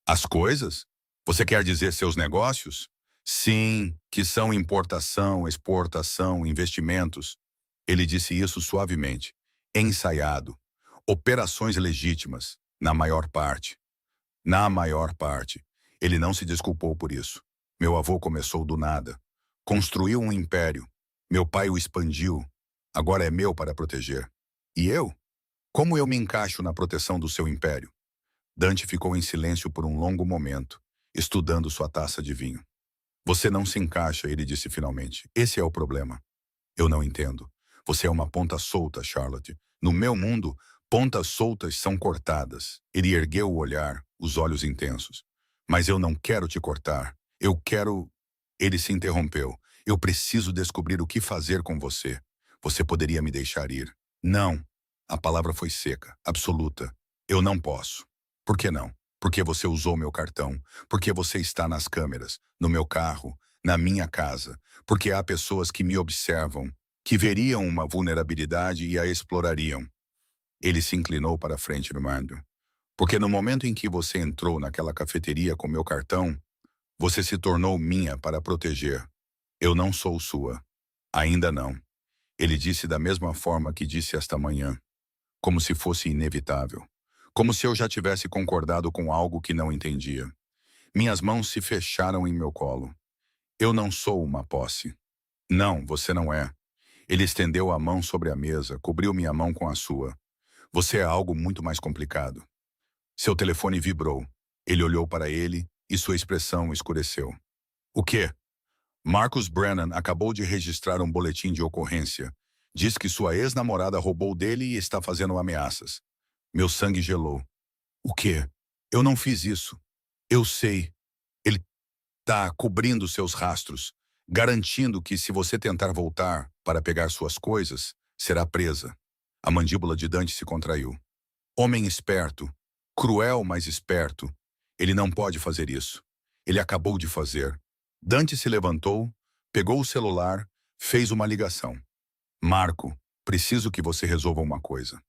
[SPEAKER 1] As coisas? Você quer dizer seus negócios? Sim, que são importação, exportação, investimentos. Ele disse isso suavemente. Ensaiado. Operações legítimas, na maior parte. Na maior parte. Ele não se desculpou por isso. Meu avô começou do nada. Construiu um império. Meu pai o expandiu. Agora é meu para proteger. E eu? Como eu me encaixo na proteção do seu império? Dante ficou em silêncio por um longo momento, estudando sua taça de vinho. Você não se encaixa, ele disse finalmente. Esse é o problema. Eu não entendo. Você é uma ponta solta, Charlotte. No meu mundo, pontas soltas são cortadas. Ele ergueu o olhar, os olhos intensos. Mas eu não quero te cortar. Eu quero... Ele se interrompeu. Eu preciso descobrir o que fazer com você. Você poderia me deixar ir. Não. A palavra foi seca, absoluta. Eu não posso. Por que não? Porque você usou meu cartão. Porque você está nas câmeras, no meu carro, na minha casa. Porque há pessoas que me observam, que veriam uma vulnerabilidade e a explorariam. Ele se inclinou para a frente, Armando. Porque no momento em que você entrou naquela cafeteria com meu cartão, você se tornou minha para proteger. Eu não sou sua. Ainda não. Ele disse da mesma forma que disse esta manhã. Como se fosse inevitável. Como se eu já tivesse concordado com algo que não entendia. Minhas mãos se fecharam em meu colo. Eu não sou uma posse. Não, você não é. Ele estendeu a mão sobre a mesa, cobriu minha mão com a sua. Você é algo muito mais complicado. Seu telefone vibrou. Ele olhou para ele e sua expressão escureceu. O quê? Marcus Brennan acabou de registrar um boletim de ocorrência. Diz que sua ex-namorada roubou dele e está fazendo ameaças. Meu sangue gelou. O quê? Eu não fiz isso. Eu sei. Ele está cobrindo seus rastros, garantindo que se você tentar voltar para pegar suas coisas, será presa. A mandíbula de Dante se contraiu. Homem esperto, cruel, mas esperto. Ele não pode fazer isso. Ele acabou de fazer. Dante se levantou, pegou o celular, fez uma ligação. Marco, preciso que você resolva uma coisa.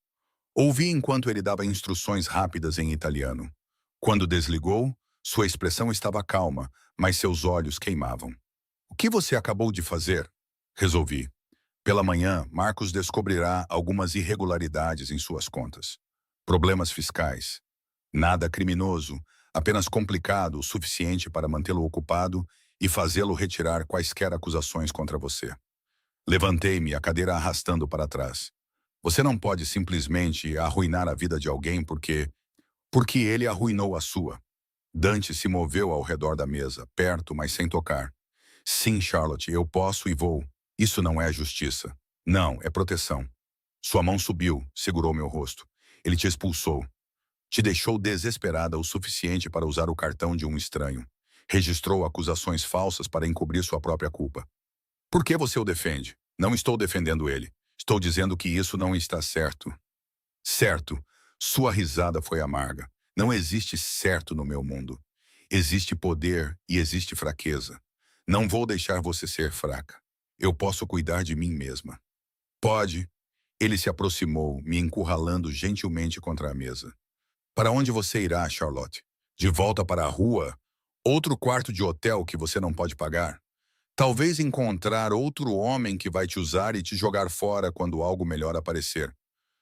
[SPEAKER 1] Ouvi enquanto ele dava instruções rápidas em italiano. Quando desligou, sua expressão estava calma, mas seus olhos queimavam. O que você acabou de fazer? Resolvi. Pela manhã, Marcos descobrirá algumas irregularidades em suas contas. Problemas fiscais. Nada criminoso, apenas complicado o suficiente para mantê-lo ocupado e fazê-lo retirar quaisquer acusações contra você. Levantei-me, a cadeira arrastando para trás. Você não pode simplesmente arruinar a vida de alguém porque ele arruinou a sua. Dante se moveu ao redor da mesa, perto, mas sem tocar. Sim, Charlotte, eu posso e vou. Isso não é justiça. Não, é proteção. Sua mão subiu, segurou meu rosto. Ele te expulsou. Te deixou desesperada o suficiente para usar o cartão de um estranho. Registrou acusações falsas para encobrir sua própria culpa. Por que você o defende? Não estou defendendo ele. Estou dizendo que isso não está certo. Certo. Sua risada foi amarga. Não existe certo no meu mundo. Existe poder e existe fraqueza. Não vou deixar você ser fraca. Eu posso cuidar de mim mesma. Pode. Ele se aproximou, me encurralando gentilmente contra a mesa. Para onde você irá, Charlotte? De volta para a rua? Outro quarto de hotel que você não pode pagar? Talvez encontrar outro homem que vai te usar e te jogar fora quando algo melhor aparecer.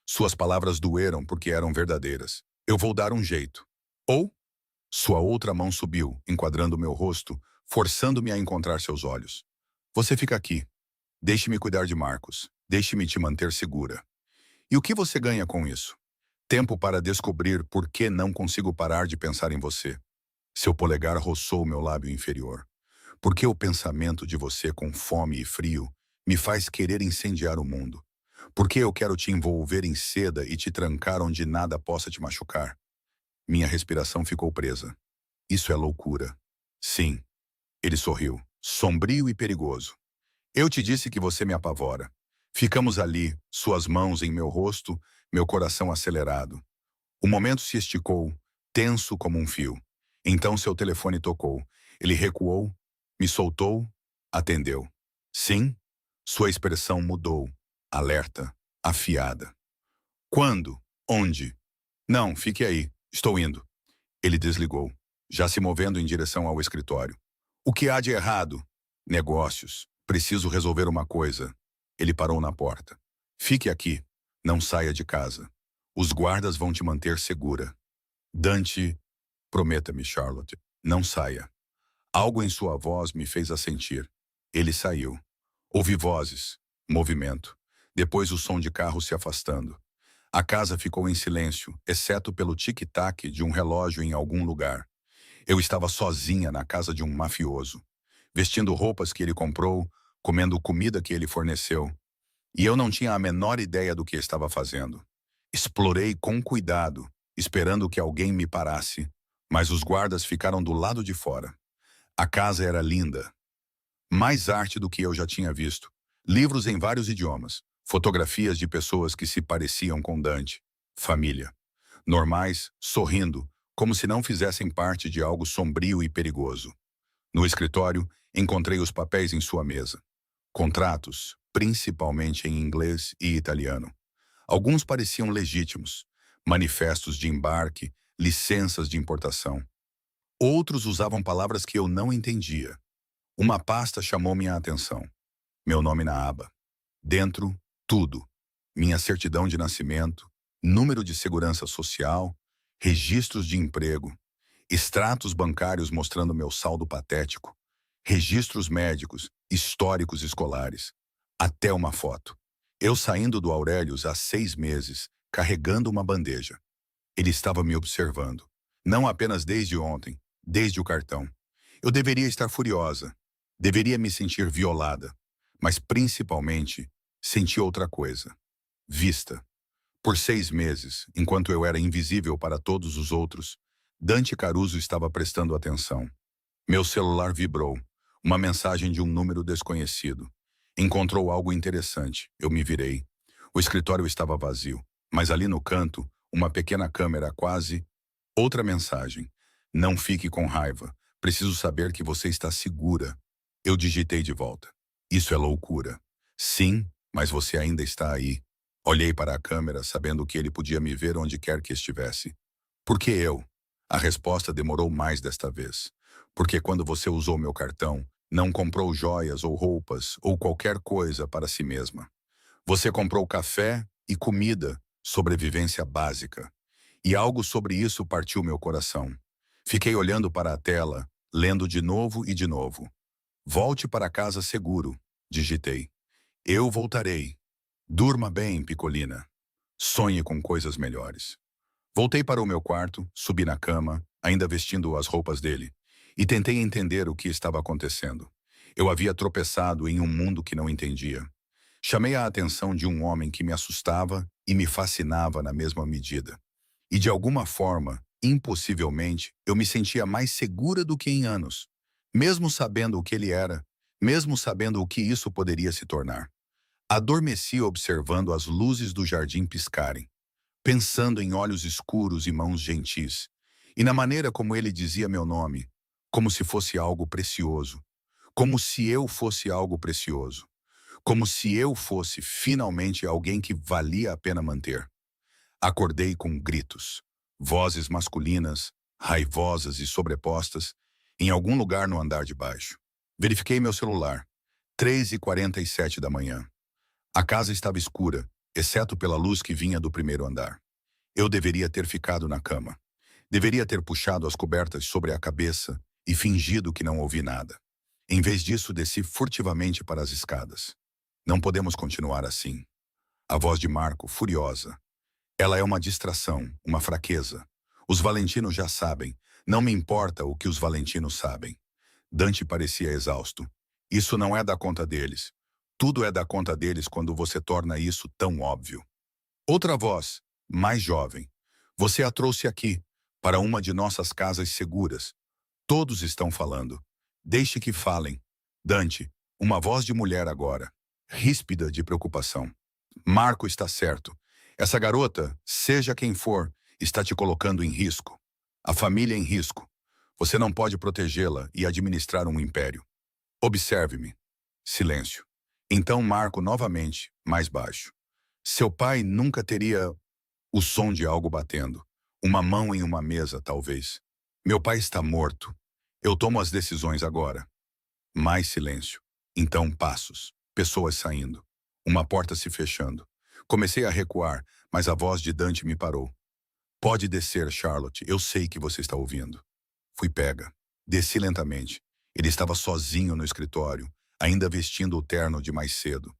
[SPEAKER 1] Suas palavras doeram porque eram verdadeiras. Eu vou dar um jeito. Ou, sua outra mão subiu, enquadrando meu rosto, forçando-me a encontrar seus olhos. Você fica aqui. Deixe-me cuidar de Marcos. Deixe-me te manter segura. E o que você ganha com isso? Tempo para descobrir por que não consigo parar de pensar em você. Seu polegar roçou meu lábio inferior. Porque o pensamento de você com fome e frio me faz querer incendiar o mundo. Porque eu quero te envolver em seda e te trancar onde nada possa te machucar. Minha respiração ficou presa. Isso é loucura. Sim. Ele sorriu, sombrio e perigoso. Eu te disse que você me apavora. Ficamos ali, suas mãos em meu rosto, meu coração acelerado. O momento se esticou, tenso como um fio. Então seu telefone tocou. Ele recuou, me soltou, atendeu. Sim, sua expressão mudou, alerta, afiada. Quando? Onde? Não, fique aí, estou indo. Ele desligou, já se movendo em direção ao escritório. O que há de errado? Negócios. Preciso resolver uma coisa. Ele parou na porta. Fique aqui. Não saia de casa. Os guardas vão te manter segura. Dante, prometa-me, Charlotte, não saia. Algo em sua voz me fez assentir. Ele saiu. Ouvi vozes, movimento. Depois o som de carro se afastando. A casa ficou em silêncio, exceto pelo tic-tac de um relógio em algum lugar. Eu estava sozinha na casa de um mafioso, vestindo roupas que ele comprou, comendo comida que ele forneceu. E eu não tinha a menor ideia do que estava fazendo. Explorei com cuidado, esperando que alguém me parasse, mas os guardas ficaram do lado de fora. A casa era linda. Mais arte do que eu já tinha visto. Livros em vários idiomas. Fotografias de pessoas que se pareciam com Dante. Família. Normais, sorrindo, como se não fizessem parte de algo sombrio e perigoso. No escritório, encontrei os papéis em sua mesa. Contratos, principalmente em inglês e italiano. Alguns pareciam legítimos. Manifestos de embarque, licenças de importação. Outros usavam palavras que eu não entendia. Uma pasta chamou minha atenção. Meu nome na aba. Dentro, tudo. Minha certidão de nascimento, número de segurança social, registros de emprego, extratos bancários mostrando meu saldo patético, registros médicos, históricos escolares, até uma foto. Eu saindo do Aurelius há 6 meses, carregando uma bandeja. Ele estava me observando. Não apenas desde ontem, desde o cartão. Eu deveria estar furiosa. Deveria me sentir violada. Mas principalmente, Senti outra coisa. Vista. Por 6 meses, enquanto eu era invisível para todos os outros, Dante Caruso estava prestando atenção. Meu celular vibrou. Uma mensagem de um número desconhecido. Encontrou algo interessante. Eu me virei. O escritório estava vazio, mas ali no canto, uma pequena câmera quase. Outra mensagem. Não fique com raiva. Preciso saber que você está segura. Eu digitei de volta. Isso é loucura. Sim, mas você ainda está aí. Olhei para a câmera, sabendo que ele podia me ver onde quer que estivesse. Por que eu? A resposta demorou mais desta vez. Porque quando você usou meu cartão, não comprou joias ou roupas ou qualquer coisa para si mesma. Você comprou café e comida, sobrevivência básica. E algo sobre isso partiu meu coração. Fiquei olhando para a tela, lendo de novo e de novo. Volte para casa seguro, digitei. Eu voltarei. Durma bem, Picolina. Sonhe com coisas melhores. Voltei para o meu quarto, subi na cama, ainda vestindo as roupas dele, e tentei entender o que estava acontecendo. Eu havia tropeçado em um mundo que não entendia. Chamei a atenção de um homem que me assustava e me fascinava na mesma medida. E de alguma forma, impossivelmente, eu me sentia mais segura do que em anos, mesmo sabendo o que ele era, mesmo sabendo o que isso poderia se tornar. Adormeci observando as luzes do jardim piscarem, pensando em olhos escuros e mãos gentis, e na maneira como ele dizia meu nome, como se fosse algo precioso, como se eu fosse algo precioso, como se eu fosse finalmente alguém que valia a pena manter. Acordei com gritos, vozes masculinas, raivosas e sobrepostas, em algum lugar no andar de baixo. Verifiquei meu celular, 3h47 da manhã. A casa estava escura, exceto pela luz que vinha do primeiro andar. Eu deveria ter ficado na cama. Deveria ter puxado as cobertas sobre a cabeça e fingido que não ouvi nada. Em vez disso, desci furtivamente para as escadas. Não podemos continuar assim. A voz de Marco, furiosa. Ela é uma distração, uma fraqueza. Os Valentinos já sabem. Não me importa o que os Valentinos sabem. Dante parecia exausto. Isso não é da conta deles. Tudo é da conta deles quando você torna isso tão óbvio. Outra voz, mais jovem. Você a trouxe aqui, para uma de nossas casas seguras. Todos estão falando. Deixe que falem. Dante, uma voz de mulher agora, ríspida de preocupação. Marco está certo. Essa garota, seja quem for, está te colocando em risco. A família em risco. Você não pode protegê-la e administrar um império. Observe-me. Silêncio. Então Marco novamente, mais baixo. Seu pai nunca teria o som de algo batendo. Uma mão em uma mesa, talvez. Meu pai está morto. Eu tomo as decisões agora. Mais silêncio. Então passos. Pessoas saindo. Uma porta se fechando. Comecei a recuar, mas a voz de Dante me parou. Pode descer, Charlotte. Eu sei que você está ouvindo. Fui pega. Desci lentamente. Ele estava sozinho no escritório, ainda vestindo o terno de mais cedo.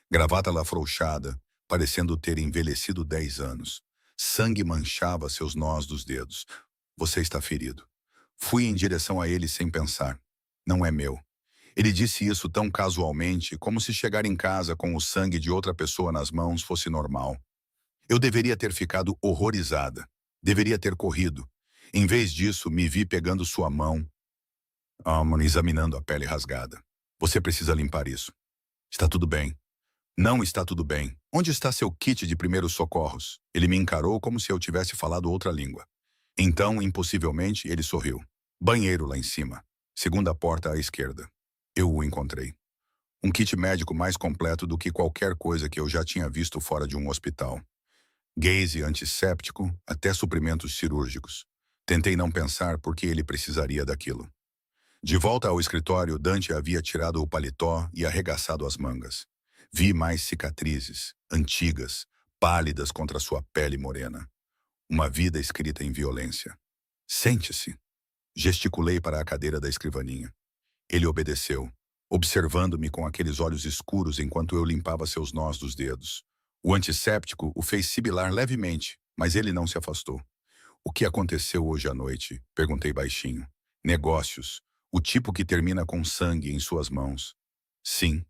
[SPEAKER 1] Gravata afrouxada, parecendo ter envelhecido 10 anos. Sangue manchava seus nós dos dedos. Você está ferido. Fui em direção a ele sem pensar. Não é meu. Ele disse isso tão casualmente, como se chegar em casa com o sangue de outra pessoa nas mãos fosse normal. Eu deveria ter ficado horrorizada. Deveria ter corrido. Em vez disso, me vi pegando sua mão, examinando a pele rasgada. Você precisa limpar isso. Está tudo bem. Não está tudo bem. Onde está seu kit de primeiros socorros? Ele me encarou como se eu tivesse falado outra língua. Então, impossivelmente, ele sorriu. Banheiro lá em cima. Segunda porta à esquerda. Eu o encontrei. Um kit médico mais completo do que qualquer coisa que eu já tinha visto fora de um hospital. Gaze antisséptico, até suprimentos cirúrgicos. Tentei não pensar por que ele precisaria daquilo. De volta ao escritório, Dante havia tirado o paletó e arregaçado as mangas. Vi mais cicatrizes, antigas, pálidas contra sua pele morena. Uma vida escrita em violência. Sente-se. Gesticulei para a cadeira da escrivaninha. Ele obedeceu, observando-me com aqueles olhos escuros enquanto eu limpava seus nós dos dedos. O antisséptico o fez sibilar levemente, mas ele não se afastou. O que aconteceu hoje à noite? Perguntei baixinho. Negócios. O tipo que termina com sangue em suas mãos. Sim.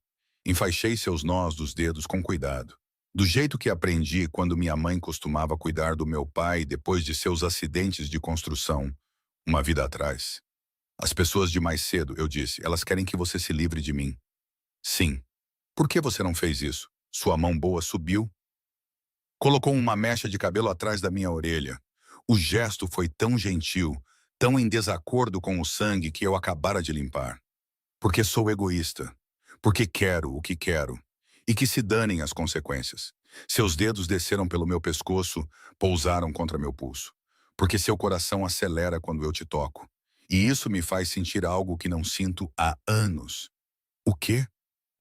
[SPEAKER 1] Enfaixei seus nós dos dedos com cuidado. Do jeito que aprendi quando minha mãe costumava cuidar do meu pai depois de seus acidentes de construção, uma vida atrás. As pessoas de mais cedo, eu disse, elas querem que você se livre de mim. Sim. Por que você não fez isso? Sua mão boa subiu, colocou uma mecha de cabelo atrás da minha orelha. O gesto foi tão gentil, tão em desacordo com o sangue que eu acabara de limpar. Porque sou egoísta. Porque quero o que quero. E que se danem as consequências. Seus dedos desceram pelo meu pescoço, pousaram contra meu pulso. Porque seu coração acelera quando eu te toco. E isso me faz sentir algo que não sinto há anos. O quê?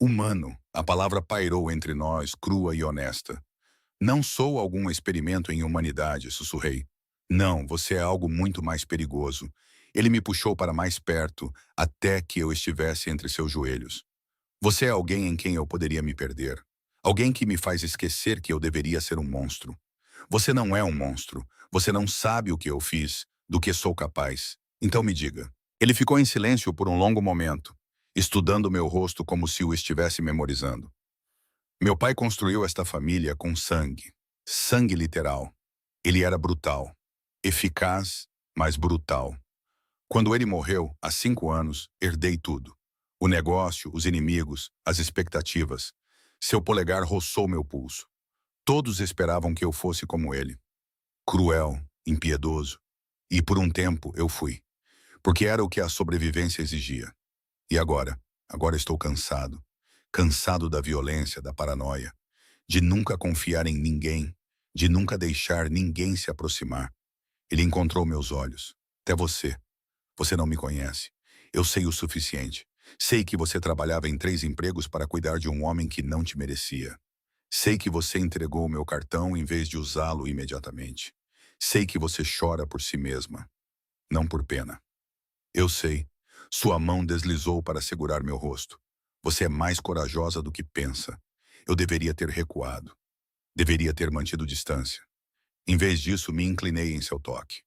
[SPEAKER 1] Humano. A palavra pairou entre nós, crua e honesta. Não sou algum experimento em humanidade, sussurrei. Não, você é algo muito mais perigoso. Ele me puxou para mais perto, até que eu estivesse entre seus joelhos. Você é alguém em quem eu poderia me perder. Alguém que me faz esquecer que eu deveria ser um monstro. Você não é um monstro. Você não sabe o que eu fiz, do que sou capaz. Então me diga. Ele ficou em silêncio por um longo momento, estudando meu rosto como se o estivesse memorizando. Meu pai construiu esta família com sangue. Sangue literal. Ele era brutal. Eficaz, mas brutal. Quando ele morreu, há 5 anos, herdei tudo. O negócio, os inimigos, as expectativas. Seu polegar roçou meu pulso. Todos esperavam que eu fosse como ele. Cruel, impiedoso. E por um tempo eu fui. Porque era o que a sobrevivência exigia. E agora? Agora estou cansado. Cansado da violência, da paranoia. De nunca confiar em ninguém. De nunca deixar ninguém se aproximar. Ele encontrou meus olhos. Até você. Você não me conhece. Eu sei o suficiente. Sei que você trabalhava em 3 empregos para cuidar de um homem que não te merecia. Sei que você entregou o meu cartão em vez de usá-lo imediatamente. Sei que você chora por si mesma, não por pena. Eu sei. Sua mão deslizou para segurar meu rosto. Você é mais corajosa do que pensa. Eu deveria ter recuado. Deveria ter mantido distância. Em vez disso, me inclinei em seu toque.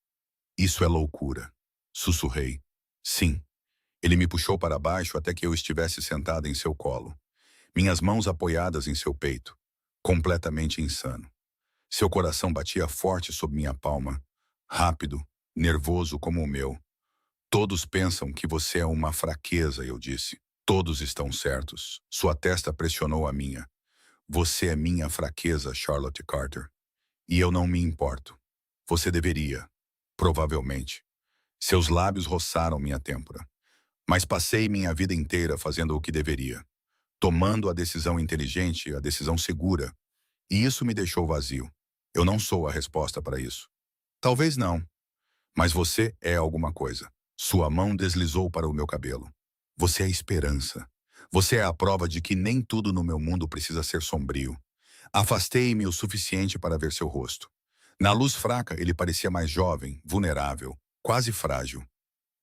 [SPEAKER 1] Isso é loucura. Sussurrei. Sim. Ele me puxou para baixo até que eu estivesse sentada em seu colo. Minhas mãos apoiadas em seu peito. Completamente insano. Seu coração batia forte sob minha palma. Rápido, nervoso como o meu. Todos pensam que você é uma fraqueza, eu disse. Todos estão certos. Sua testa pressionou a minha. Você é minha fraqueza, Charlotte Carter. E eu não me importo. Você deveria. Provavelmente. Seus lábios roçaram minha têmpora. Mas passei minha vida inteira fazendo o que deveria. Tomando a decisão inteligente, a decisão segura. E isso me deixou vazio. Eu não sou a resposta para isso. Talvez não. Mas você é alguma coisa. Sua mão deslizou para o meu cabelo. Você é esperança. Você é a prova de que nem tudo no meu mundo precisa ser sombrio. Afastei-me o suficiente para ver seu rosto. Na luz fraca, ele parecia mais jovem, vulnerável, quase frágil.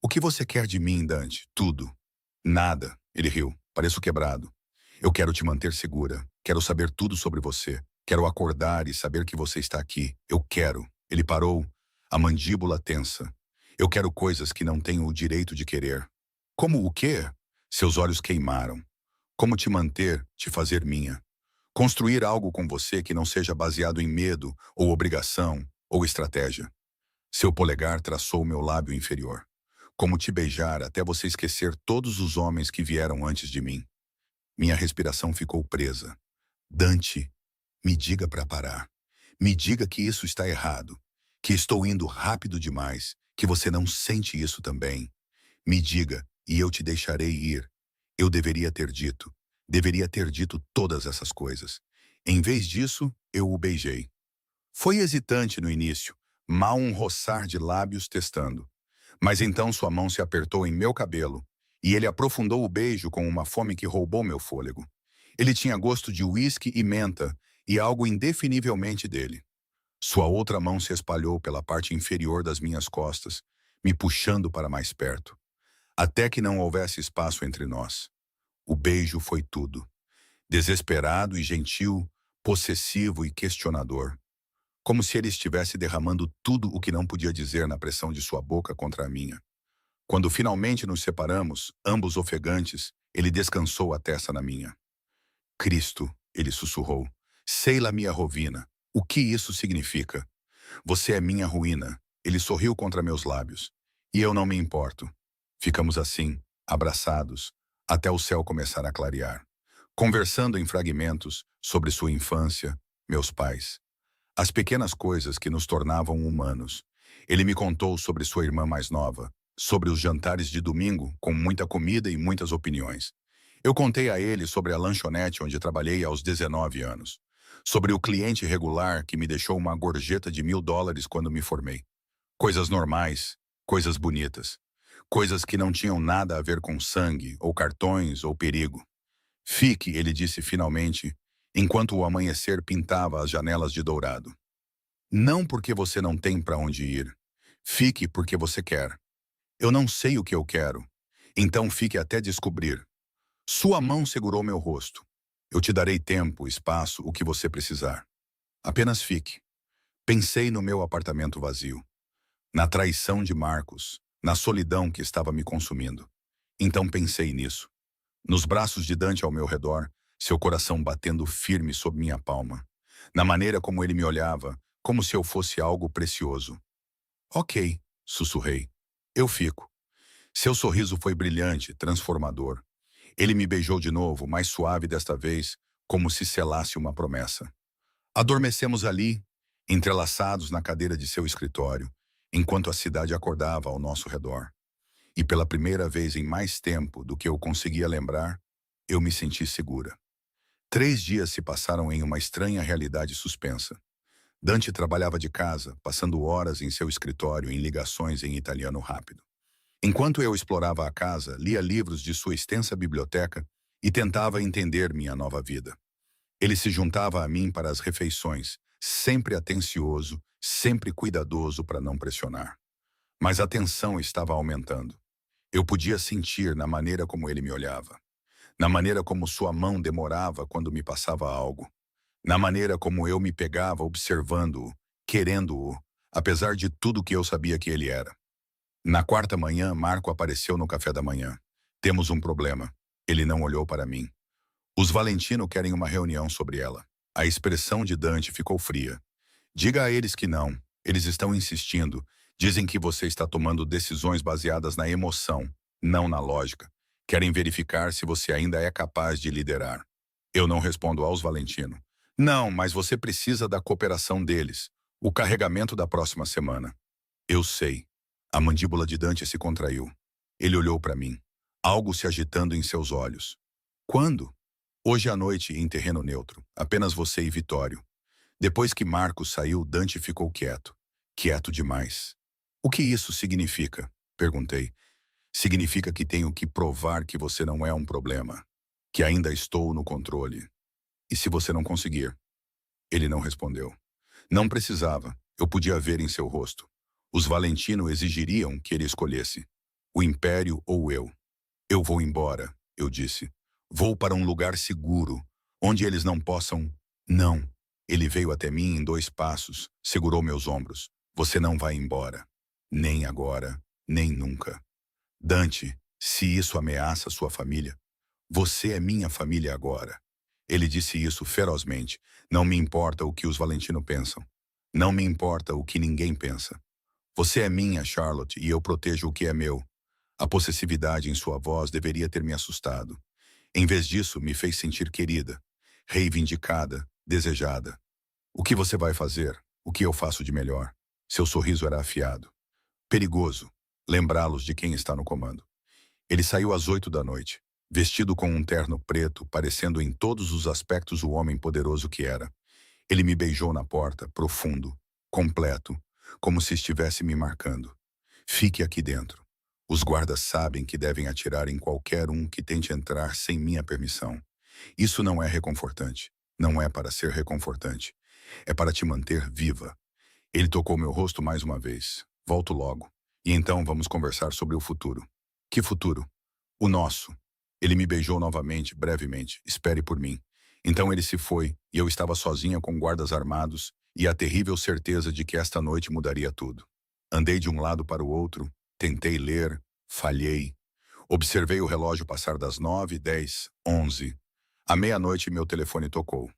[SPEAKER 1] O que você quer de mim, Dante? Tudo. Nada. Ele riu. Pareço quebrado. Eu quero te manter segura. Quero saber tudo sobre você. Quero acordar e saber que você está aqui. Eu quero. Ele parou, a mandíbula tensa. Eu quero coisas que não tenho o direito de querer. Como o quê? Seus olhos queimaram. Como te manter, te fazer minha. Construir algo com você que não seja baseado em medo, ou obrigação, ou estratégia. Seu polegar traçou meu lábio inferior. Como te beijar até você esquecer todos os homens que vieram antes de mim. Minha respiração ficou presa. Dante, me diga para parar. Me diga que isso está errado. Que estou indo rápido demais. Que você não sente isso também. Me diga, e eu te deixarei ir. Eu deveria ter dito. Deveria ter dito todas essas coisas. Em vez disso, eu o beijei. Foi hesitante no início, mal um roçar de lábios testando. Mas então sua mão se apertou em meu cabelo, e ele aprofundou o beijo com uma fome que roubou meu fôlego. Ele tinha gosto de uísque e menta, e algo indefinivelmente dele. Sua outra mão se espalhou pela parte inferior das minhas costas, me puxando para mais perto, até que não houvesse espaço entre nós. O beijo foi tudo. Desesperado e gentil, possessivo e questionador. Como se ele estivesse derramando tudo o que não podia dizer na pressão de sua boca contra a minha. Quando finalmente nos separamos, ambos ofegantes, ele descansou a testa na minha. Cristo, ele sussurrou. Seila minha rovina. O que isso significa? Você é minha ruína. Ele sorriu contra meus lábios. E eu não me importo. Ficamos assim, abraçados, até o céu começar a clarear, conversando em fragmentos sobre sua infância, meus pais, as pequenas coisas que nos tornavam humanos. Ele me contou sobre sua irmã mais nova, sobre os jantares de domingo com muita comida e muitas opiniões. Eu contei a ele sobre a lanchonete onde trabalhei aos 19 anos, sobre o cliente regular que me deixou uma gorjeta de $1000 quando me formei. Coisas normais, coisas bonitas, coisas que não tinham nada a ver com sangue, ou cartões, ou perigo. Fique, ele disse finalmente, enquanto o amanhecer pintava as janelas de dourado. Não porque você não tem para onde ir. Fique porque você quer. Eu não sei o que eu quero. Então fique até descobrir. Sua mão segurou meu rosto. Eu te darei tempo, espaço, o que você precisar. Apenas fique. Pensei no meu apartamento vazio, na traição de Marcos, na solidão que estava me consumindo. Então pensei nisso. Nos braços de Dante ao meu redor, seu coração batendo firme sob minha palma. Na maneira como ele me olhava, como se eu fosse algo precioso. Ok, sussurrei. Eu fico. Seu sorriso foi brilhante, transformador. Ele me beijou de novo, mais suave desta vez, como se selasse uma promessa. Adormecemos ali, entrelaçados na cadeira de seu escritório, enquanto a cidade acordava ao nosso redor. E pela primeira vez em mais tempo do que eu conseguia lembrar, eu me senti segura. 3 dias se passaram em uma estranha realidade suspensa. Dante trabalhava de casa, passando horas em seu escritório em ligações em italiano rápido. Enquanto eu explorava a casa, lia livros de sua extensa biblioteca e tentava entender minha nova vida. Ele se juntava a mim para as refeições, sempre atencioso, sempre cuidadoso para não pressionar. Mas a tensão estava aumentando. Eu podia sentir na maneira como ele me olhava, na maneira como sua mão demorava quando me passava algo, na maneira como eu me pegava observando-o, querendo-o, apesar de tudo que eu sabia que ele era. Na quarta manhã, Marco apareceu no café da manhã. Temos um problema. Ele não olhou para mim. Os Valentino querem uma reunião sobre ela. A expressão de Dante ficou fria. Diga a eles que não. Eles estão insistindo. Dizem que você está tomando decisões baseadas na emoção, não na lógica. Querem verificar se você ainda é capaz de liderar. Eu não respondo aos Valentino. Não, mas você precisa da cooperação deles. O carregamento da próxima semana. Eu sei. A mandíbula de Dante se contraiu. Ele olhou para mim. Algo se agitando em seus olhos. Quando? Hoje à noite, em terreno neutro. Apenas você e Vitório. Depois que Marcos saiu, Dante ficou quieto. Quieto demais. O que isso significa? Perguntei. Significa que tenho que provar que você não é um problema. Que ainda estou no controle. E se você não conseguir? Ele não respondeu. Não precisava. Eu podia ver em seu rosto. Os Valentino exigiriam que ele escolhesse. O Império ou eu. Eu vou embora, eu disse. Vou para um lugar seguro, onde eles não possam... Não. Ele veio até mim em 2 passos, segurou meus ombros. Você não vai embora. Nem agora, nem nunca. Dante, se isso ameaça sua família, você é minha família agora. Ele disse isso ferozmente. Não me importa o que os Valentino pensam. Não me importa o que ninguém pensa. Você é minha, Charlotte, e eu protejo o que é meu. A possessividade em sua voz deveria ter me assustado. Em vez disso, me fez sentir querida, reivindicada, desejada. O que você vai fazer? O que eu faço de melhor? Seu sorriso era afiado. Perigoso, lembrá-los de quem está no comando. Ele saiu às 8 da noite, vestido com um terno preto, parecendo em todos os aspectos o homem poderoso que era. Ele me beijou na porta, profundo, completo, como se estivesse me marcando. Fique aqui dentro. Os guardas sabem que devem atirar em qualquer um que tente entrar sem minha permissão. Isso não é reconfortante. Não é para ser reconfortante. É para te manter viva. Ele tocou meu rosto mais uma vez. Volto logo. E então vamos conversar sobre o futuro. Que futuro? O nosso. Ele me beijou novamente, brevemente. Espere por mim. Então ele se foi, e eu estava sozinha com guardas armados e a terrível certeza de que esta noite mudaria tudo. Andei de um lado para o outro, tentei ler, falhei. Observei o relógio passar das 9, 10, 11. À meia-noite, meu telefone tocou.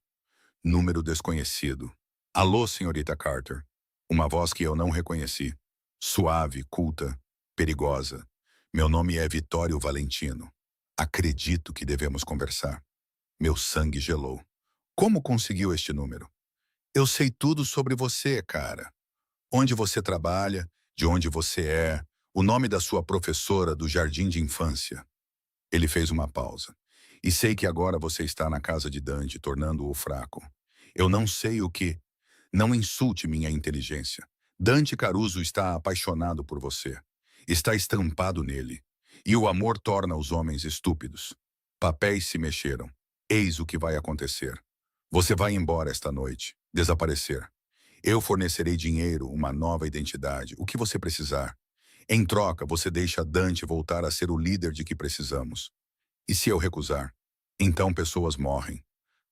[SPEAKER 1] Número desconhecido. Alô, senhorita Carter. Uma voz que eu não reconheci. Suave, culta, perigosa. Meu nome é Vitório Valentino. Acredito que devemos conversar. Meu sangue gelou. Como conseguiu este número? Eu sei tudo sobre você, cara. Onde você trabalha, de onde você é, o nome da sua professora do jardim de infância. Ele fez uma pausa. E sei que agora você está na casa de Dante, tornando-o fraco. Eu não sei o que. Não insulte minha inteligência. Dante Caruso está apaixonado por você. Está estampado nele. E o amor torna os homens estúpidos. Papéis se mexeram. Eis o que vai acontecer. Você vai embora esta noite. Desaparecer. Eu fornecerei dinheiro, uma nova identidade, o que você precisar. Em troca, você deixa Dante voltar a ser o líder de que precisamos. E se eu recusar? Então pessoas morrem.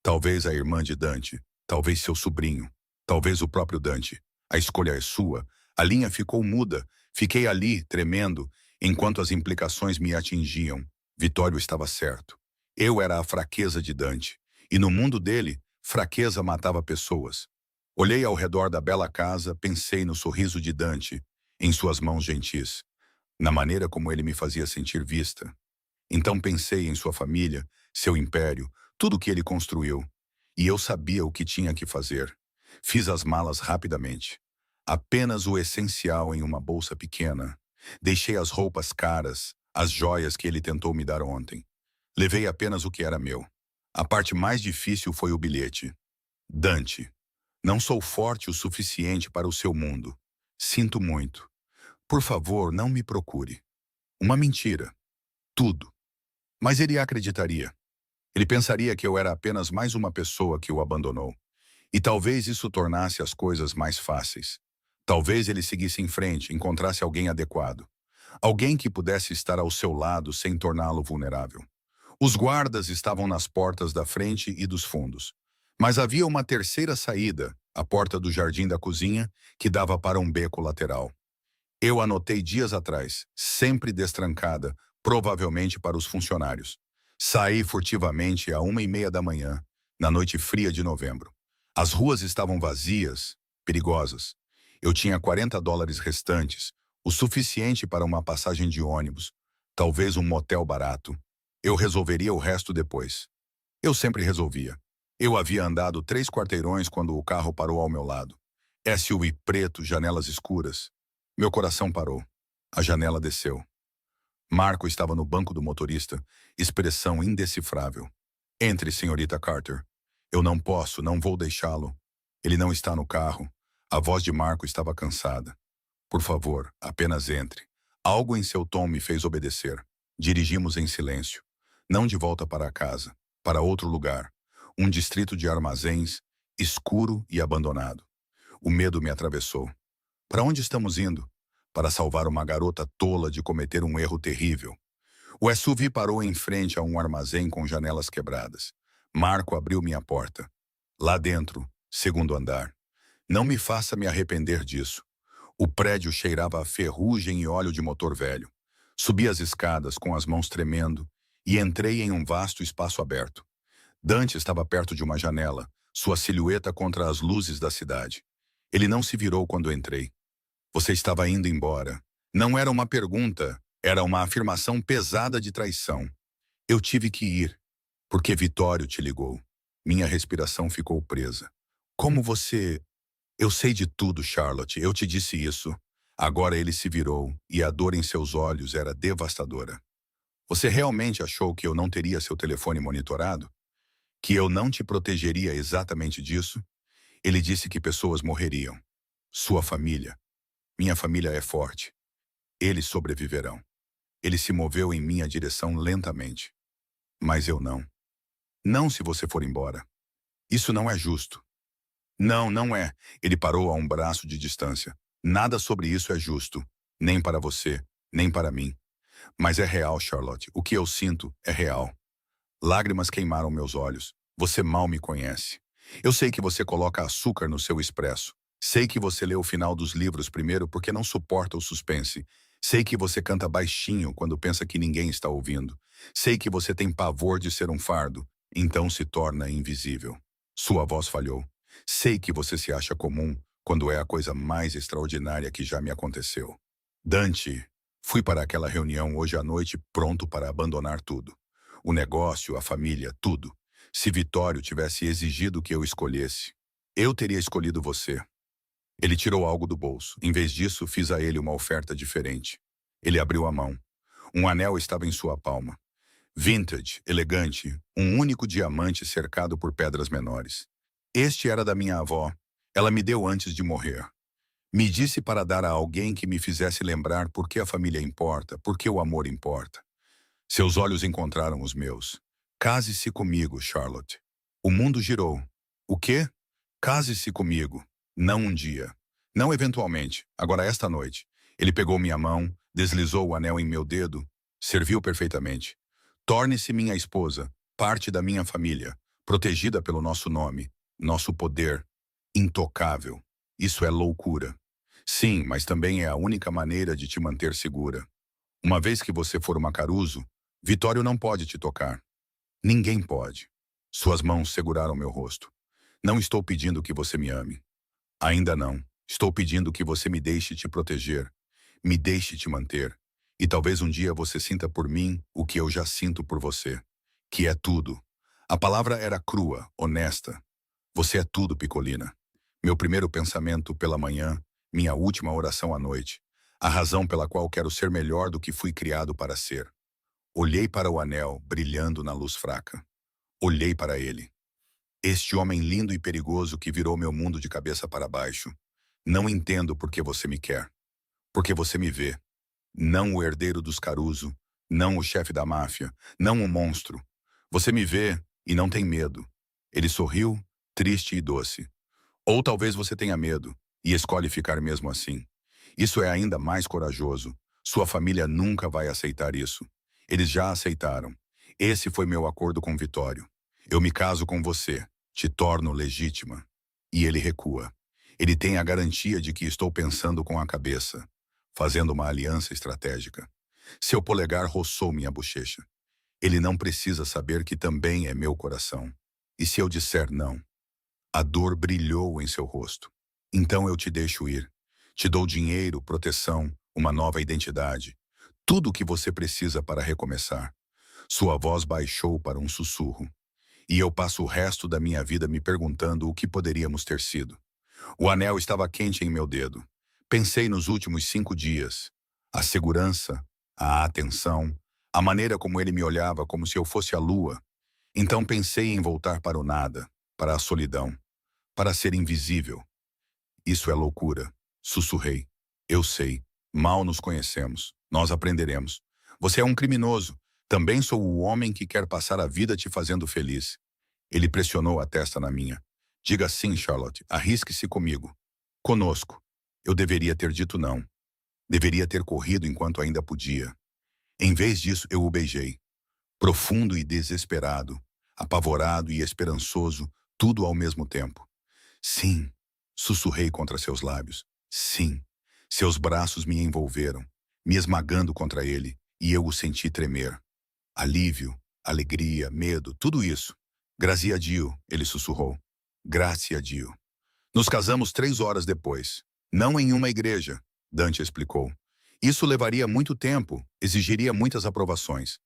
[SPEAKER 1] Talvez a irmã de Dante, talvez seu sobrinho, talvez o próprio Dante. A escolha é sua. A linha ficou muda. Fiquei ali, tremendo, enquanto as implicações me atingiam. Vitório estava certo. Eu era a fraqueza de Dante. E no mundo dele, fraqueza matava pessoas. Olhei ao redor da bela casa, pensei no sorriso de Dante, em suas mãos gentis, na maneira como ele me fazia sentir vista. Então pensei em sua família, seu império, tudo o que ele construiu. E eu sabia o que tinha que fazer. Fiz as malas rapidamente. Apenas o essencial em uma bolsa pequena. Deixei as roupas caras, as joias que ele tentou me dar ontem. Levei apenas o que era meu. A parte mais difícil foi o bilhete. Dante, não sou forte o suficiente para o seu mundo. Sinto muito. Por favor, não me procure. Uma mentira. Tudo. Mas ele acreditaria. Ele pensaria que eu era apenas mais uma pessoa que o abandonou. E talvez isso tornasse as coisas mais fáceis. Talvez ele seguisse em frente, encontrasse alguém adequado. Alguém que pudesse estar ao seu lado sem torná-lo vulnerável. Os guardas estavam nas portas da frente e dos fundos. Mas havia uma terceira saída, a porta do jardim da cozinha, que dava para um beco lateral. Eu anotei dias atrás, sempre destrancada, provavelmente para os funcionários. Saí furtivamente à 1h30 da manhã, na noite fria de novembro. As ruas estavam vazias, perigosas. Eu tinha US$ 40 restantes, o suficiente para uma passagem de ônibus, talvez um motel barato. Eu resolveria o resto depois. Eu sempre resolvia. Eu havia andado 3 quarteirões quando o carro parou ao meu lado. SUV preto, janelas escuras. Meu coração parou. A janela desceu. Marco estava no banco do motorista, expressão indecifrável. Entre, senhorita Carter. Eu não posso, não vou deixá-lo. Ele não está no carro. A voz de Marco estava cansada. Por favor, apenas entre. Algo em seu tom me fez obedecer. Dirigimos em silêncio. Não de volta para casa, para outro lugar. Um distrito de armazéns, escuro e abandonado. O medo me atravessou. Para onde estamos indo? Para salvar uma garota tola de cometer um erro terrível. O SUV parou em frente a um armazém com janelas quebradas. Marco abriu minha porta. Lá dentro, segundo andar. Não me faça me arrepender disso. O prédio cheirava a ferrugem e óleo de motor velho. Subi as escadas com as mãos tremendo e entrei em um vasto espaço aberto. Dante estava perto de uma janela, sua silhueta contra as luzes da cidade. Ele não se virou quando entrei. Você estava indo embora. Não era uma pergunta, era uma afirmação pesada de traição. Eu tive que ir, porque Vitório te ligou. Minha respiração ficou presa. Como você... Eu sei de tudo, Charlotte, eu te disse isso. Agora ele se virou, e a dor em seus olhos era devastadora. Você realmente achou que eu não teria seu telefone monitorado? Que eu não te protegeria exatamente disso? Ele disse que pessoas morreriam. Sua família. Minha família é forte. Eles sobreviverão. Ele se moveu em minha direção lentamente. Mas eu não. Não se você for embora. Isso não é justo. Não, não é. Ele parou a um braço de distância. Nada sobre isso é justo. Nem para você, nem para mim. Mas é real, Charlotte. O que eu sinto é real. Lágrimas queimaram meus olhos. Você mal me conhece. Eu sei que você coloca açúcar no seu expresso. Sei que você lê o final dos livros primeiro porque não suporta o suspense. Sei que você canta baixinho quando pensa que ninguém está ouvindo. Sei que você tem pavor de ser um fardo. então se torna invisível. Sua voz falhou. Sei que você se acha comum quando é a coisa mais extraordinária que já me aconteceu. Dante, fui para aquela reunião hoje à noite pronto para abandonar tudo. O negócio, a família, tudo. Se Vitório tivesse exigido que eu escolhesse, eu teria escolhido você. Ele tirou algo do bolso. Em vez disso, fiz a ele uma oferta diferente. Ele abriu a mão. Um anel estava em sua palma. Vintage, elegante, um único diamante cercado por pedras menores. Este era da minha avó. Ela me deu antes de morrer. Me disse para dar a alguém que me fizesse lembrar por que a família importa, por que o amor importa. Seus olhos encontraram os meus. Case-se comigo, Charlotte. O mundo girou. O quê? Case-se comigo. Não um dia. Não eventualmente. Agora esta noite. Ele pegou minha mão, deslizou o anel em meu dedo. Serviu perfeitamente. Torne-se minha esposa, parte da minha família, protegida pelo nosso nome, nosso poder, intocável. Isso é loucura. Sim, mas também é a única maneira de te manter segura. Uma vez que você for uma Caruso, Vitório não pode te tocar. Ninguém pode. Suas mãos seguraram meu rosto. Não estou pedindo que você me ame. Ainda não. Estou pedindo que você me deixe te proteger. Me deixe te manter. E talvez um dia você sinta por mim o que eu já sinto por você. Que é tudo. A palavra era crua, honesta. Você é tudo, Picolina. Meu primeiro pensamento pela manhã, minha última oração à noite. A razão pela qual quero ser melhor do que fui criado para ser. Olhei para o anel, brilhando na luz fraca. Olhei para ele. Este homem lindo e perigoso que virou meu mundo de cabeça para baixo. Não entendo por que você me quer. Porque você me vê. Não o herdeiro dos Caruso, não o chefe da máfia, não o monstro. Você me vê e não tem medo. Ele sorriu, triste e doce. Ou talvez você tenha medo e escolhe ficar mesmo assim. Isso é ainda mais corajoso. Sua família nunca vai aceitar isso. Eles já aceitaram. Esse foi meu acordo com Vitório. Eu me caso com você, te torno legítima. E ele recua. Ele tem a garantia de que estou pensando com a cabeça, fazendo uma aliança estratégica. Seu polegar roçou minha bochecha. Ele não precisa saber que também é meu coração. E se eu disser não? A dor brilhou em seu rosto. Então eu te deixo ir. Te dou dinheiro, proteção, uma nova identidade. Tudo o que você precisa para recomeçar. Sua voz baixou para um sussurro. E eu passo o resto da minha vida me perguntando o que poderíamos ter sido. O anel estava quente em meu dedo. Pensei nos últimos 5 dias. A segurança, a atenção, a maneira como ele me olhava como se eu fosse a lua. Então pensei em voltar para o nada, para a solidão, para ser invisível. Isso é loucura, sussurrei. Eu sei, mal nos conhecemos, nós aprenderemos. Você é um criminoso. Também sou o homem que quer passar a vida te fazendo feliz. Ele pressionou a testa na minha. Diga sim, Charlotte, arrisque-se comigo. Conosco. Eu deveria ter dito não. Deveria ter corrido enquanto ainda podia. Em vez disso, eu o beijei. Profundo e desesperado, apavorado e esperançoso, tudo ao mesmo tempo. Sim, sussurrei contra seus lábios. Sim. Seus braços me envolveram, me esmagando contra ele, e eu o senti tremer. Alívio, alegria, medo, tudo isso. Grazie a Dio, ele sussurrou. Grazie a Dio. Nos casamos 3 horas depois. Não em uma igreja, Dante explicou. Isso levaria muito tempo, exigiria muitas aprovações.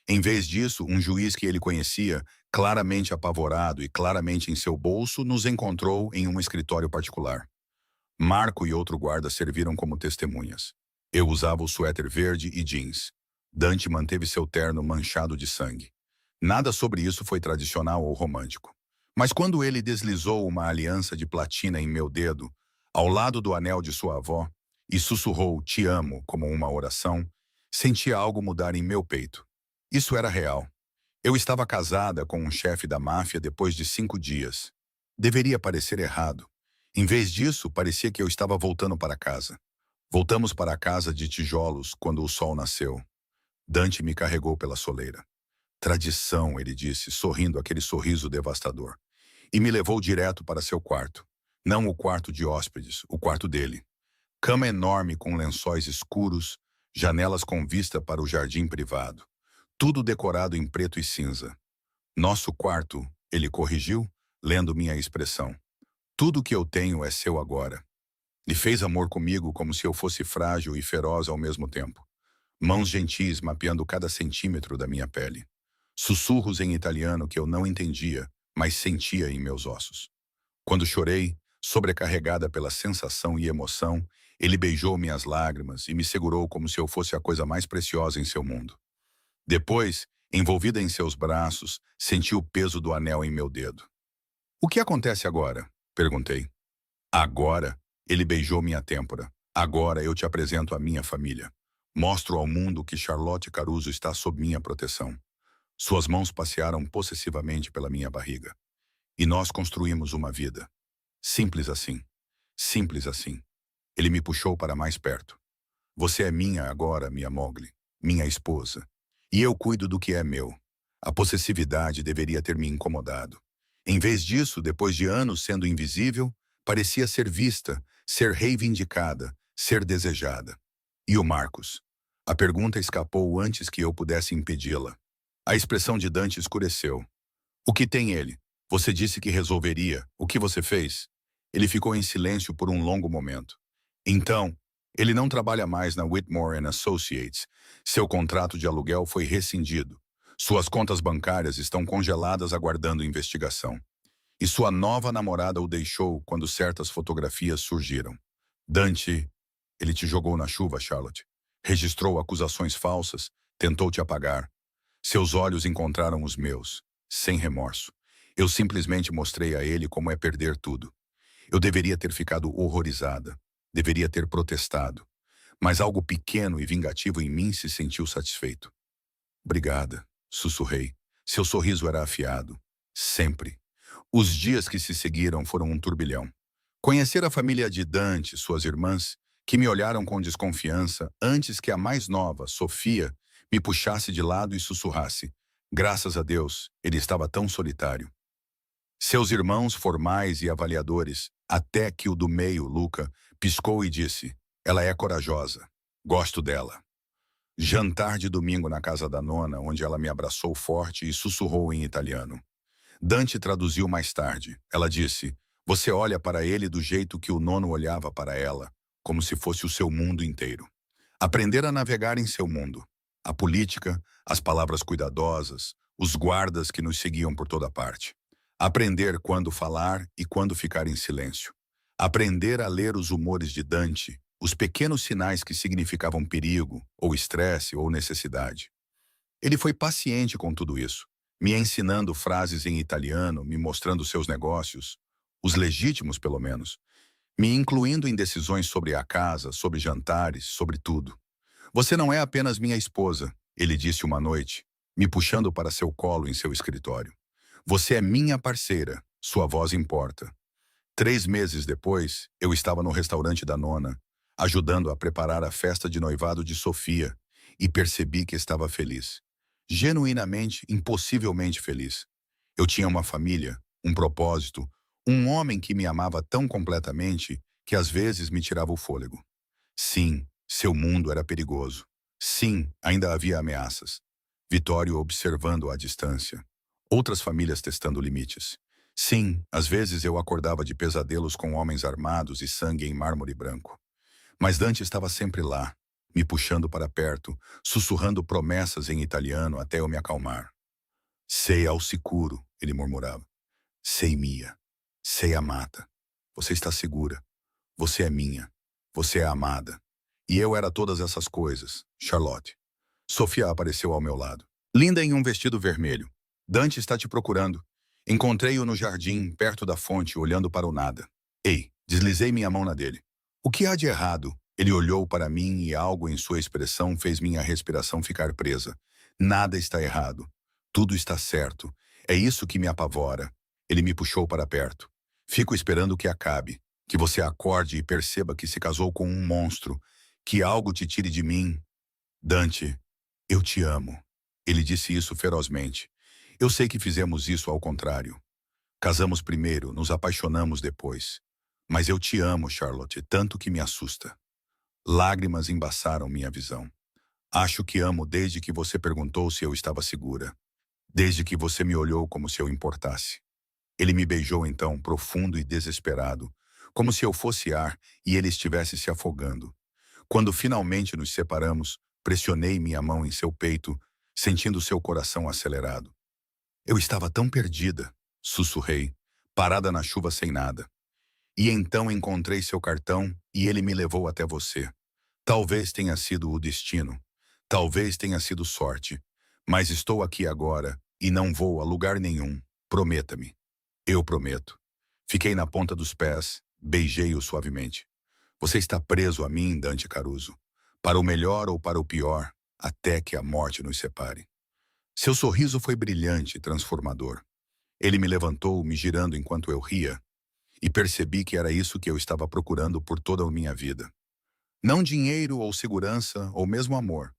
[SPEAKER 1] Em vez disso, um juiz que ele conhecia, claramente apavorado e claramente em seu bolso, nos encontrou em um escritório particular. Marco e outro guarda serviram como testemunhas. Eu usava o suéter verde e jeans. Dante manteve seu terno manchado de sangue. Nada sobre isso foi tradicional ou romântico. Mas quando ele deslizou uma aliança de platina em meu dedo, ao lado do anel de sua avó, e sussurrou "te amo" como uma oração, senti algo mudar em meu peito. Isso era real. Eu estava casada com um chefe da máfia depois de 5 dias. Deveria parecer errado. Em vez disso, parecia que eu estava voltando para casa. Voltamos para a casa de tijolos quando o sol nasceu. Dante me carregou pela soleira. Tradição, ele disse, sorrindo aquele sorriso devastador. E me levou direto para seu quarto. Não o quarto de hóspedes, o quarto dele. Cama enorme com lençóis escuros, janelas com vista para o jardim privado. Tudo decorado em preto e cinza. Nosso quarto, ele corrigiu, lendo minha expressão. Tudo que eu tenho é seu agora. E fez amor comigo como se eu fosse frágil e feroz ao mesmo tempo. Mãos gentis mapeando cada centímetro da minha pele. Sussurros em italiano que eu não entendia, mas sentia em meus ossos. Quando chorei, sobrecarregada pela sensação e emoção, ele beijou minhas lágrimas e me segurou como se eu fosse a coisa mais preciosa em seu mundo. Depois, envolvida em seus braços, senti o peso do anel em meu dedo. O que acontece agora? Perguntei. Agora, ele beijou minha têmpora. Agora eu te apresento a minha família. Mostro ao mundo que Charlotte Caruso está sob minha proteção. Suas mãos passearam possessivamente pela minha barriga. E nós construímos uma vida. Simples assim. Simples assim. Ele me puxou para mais perto. Você é minha agora, minha Mowgli. Minha esposa. E eu cuido do que é meu. A possessividade deveria ter me incomodado. Em vez disso, depois de anos sendo invisível, parecia ser vista, ser reivindicada, ser desejada. E o Marcos? A pergunta escapou antes que eu pudesse impedi-la. A expressão de Dante escureceu. O que tem ele? Você disse que resolveria. O que você fez? Ele ficou em silêncio por um longo momento. Então, ele não trabalha mais na Whitmore and Associates. Seu contrato de aluguel foi rescindido. Suas contas bancárias estão congeladas aguardando investigação. E sua nova namorada o deixou quando certas fotografias surgiram. Dante, ele te jogou na chuva, Charlotte. Registrou acusações falsas, tentou te apagar. Seus olhos encontraram os meus, sem remorso. Eu simplesmente mostrei a ele como é perder tudo. Eu deveria ter ficado horrorizada, deveria ter protestado. Mas algo pequeno e vingativo em mim se sentiu satisfeito. Obrigada, sussurrei. Seu sorriso era afiado. Sempre. Os dias que se seguiram foram um turbilhão. Conhecer a família de Dante, suas irmãs, que me olharam com desconfiança antes que a mais nova, Sofia, me puxasse de lado e sussurrasse. Graças a Deus, ele estava tão solitário. Seus irmãos formais e avaliadores, até que o do meio, Luca, piscou e disse, ela é corajosa. Gosto dela. Jantar de domingo na casa da nona, onde ela me abraçou forte e sussurrou em italiano. Dante traduziu mais tarde. Ela disse, você olha para ele do jeito que o nono olhava para ela, como se fosse o seu mundo inteiro. Aprender a navegar em seu mundo. A política, as palavras cuidadosas, os guardas que nos seguiam por toda parte. Aprender quando falar e quando ficar em silêncio. Aprender a ler os humores de Dante, os pequenos sinais que significavam perigo, ou estresse, ou necessidade. Ele foi paciente com tudo isso, me ensinando frases em italiano, me mostrando seus negócios, os legítimos pelo menos, me incluindo em decisões sobre a casa, sobre jantares, sobre tudo. Você não é apenas minha esposa, ele disse uma noite, me puxando para seu colo em seu escritório. Você é minha parceira, sua voz importa. 3 meses depois, eu estava no restaurante da nona, ajudando a preparar a festa de noivado de Sofia, e percebi que estava feliz. Genuinamente, impossivelmente feliz. Eu tinha uma família, um propósito, um homem que me amava tão completamente que às vezes me tirava o fôlego. Sim, seu mundo era perigoso. Sim, ainda havia ameaças. Vitório observando à distância. Outras famílias testando limites. Sim, às vezes eu acordava de pesadelos com homens armados e sangue em mármore branco. Mas Dante estava sempre lá, me puxando para perto, sussurrando promessas em italiano até eu me acalmar. Sei ao sicuro, ele murmurava. Sei Mia. Sei amata. Você está segura. Você é minha. Você é amada. E eu era todas essas coisas, Charlotte. Sofia apareceu ao meu lado. Linda em um vestido vermelho. Dante está te procurando. Encontrei-o no jardim, perto da fonte, olhando para o nada. Ei, deslizei minha mão na dele. O que há de errado? Ele olhou para mim e algo em sua expressão fez minha respiração ficar presa. Nada está errado. Tudo está certo. É isso que me apavora. Ele me puxou para perto. Fico esperando que acabe. Que você acorde e perceba que se casou com um monstro. Que algo te tire de mim. Dante, eu te amo. Ele disse isso ferozmente. Eu sei que fizemos isso ao contrário. Casamos primeiro, nos apaixonamos depois. Mas eu te amo, Charlotte, tanto que me assusta. Lágrimas embaçaram minha visão. Acho que amo desde que você perguntou se eu estava segura. desde que você me olhou como se eu importasse. Ele me beijou então, profundo e desesperado, como se eu fosse ar e ele estivesse se afogando. Quando finalmente nos separamos, pressionei minha mão em seu peito, sentindo seu coração acelerado. Eu estava tão perdida, sussurrei, parada na chuva sem nada. E então encontrei seu cartão e ele me levou até você. Talvez tenha sido o destino, talvez tenha sido sorte, mas estou aqui agora e não vou a lugar nenhum. Prometa-me. Eu prometo. Fiquei na ponta dos pés, beijei-o suavemente. Você está preso a mim, Dante Caruso, para o melhor ou para o pior, até que a morte nos separe. Seu sorriso foi brilhante e transformador. Ele me levantou, me girando enquanto eu ria, e percebi que era isso que eu estava procurando por toda a minha vida. Não dinheiro ou segurança ou mesmo amor.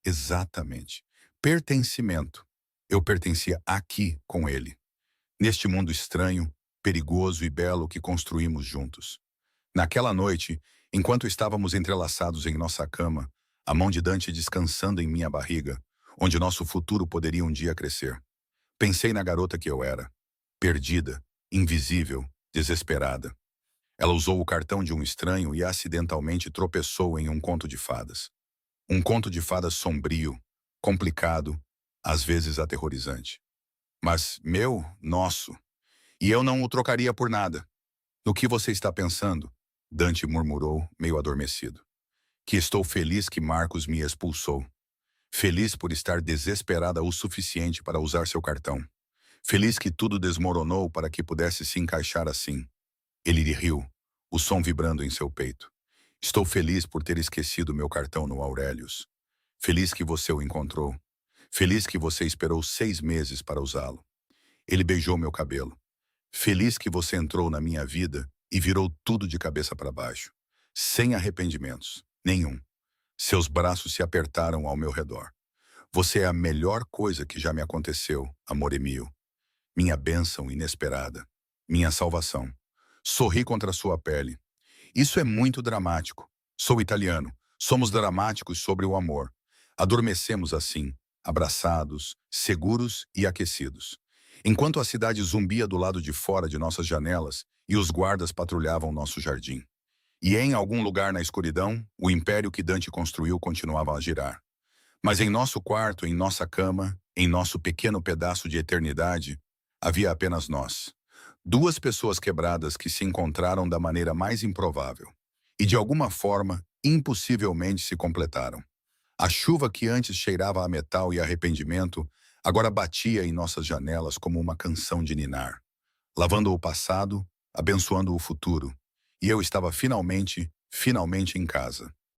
[SPEAKER 1] Exatamente. Pertencimento. Eu pertencia aqui com ele, neste mundo estranho, perigoso e belo que construímos juntos. Naquela noite, enquanto estávamos entrelaçados em nossa cama, a mão de Dante descansando em minha barriga, onde nosso futuro poderia um dia crescer. Pensei na garota que eu era, perdida, invisível, desesperada. Ela usou o cartão de um estranho e acidentalmente tropeçou em um conto de fadas. Um conto de fadas sombrio, complicado, às vezes aterrorizante. Mas meu, nosso, e eu não o trocaria por nada. No que você está pensando? Dante murmurou, meio adormecido. Que estou feliz que Marcos me expulsou. Feliz por estar desesperada o suficiente para usar seu cartão. Feliz que tudo desmoronou para que pudesse se encaixar assim. Ele riu, o som vibrando em seu peito. Estou feliz por ter esquecido meu cartão no Aurelius. Feliz que você o encontrou. Feliz que você esperou 6 meses para usá-lo. Ele beijou meu cabelo. Feliz que você entrou na minha vida e virou tudo de cabeça para baixo. Sem arrependimentos. Nenhum. Seus braços se apertaram ao meu redor. Você é a melhor coisa que já me aconteceu, amor Emil. Minha bênção inesperada. Minha salvação. Sorri contra sua pele. Isso é muito dramático. Sou italiano. Somos dramáticos sobre o amor. Adormecemos assim, abraçados, seguros e aquecidos. Enquanto a cidade zumbia do lado de fora de nossas janelas e os guardas patrulhavam nosso jardim. E em algum lugar na escuridão, o império que Dante construiu continuava a girar. Mas em nosso quarto, em nossa cama, em nosso pequeno pedaço de eternidade, havia apenas nós. 2 pessoas quebradas que se encontraram da maneira mais improvável. E de alguma forma, impossivelmente se completaram. A chuva que antes cheirava a metal e arrependimento, agora batia em nossas janelas como uma canção de ninar. Lavando o passado, abençoando o futuro. E eu estava finalmente em casa.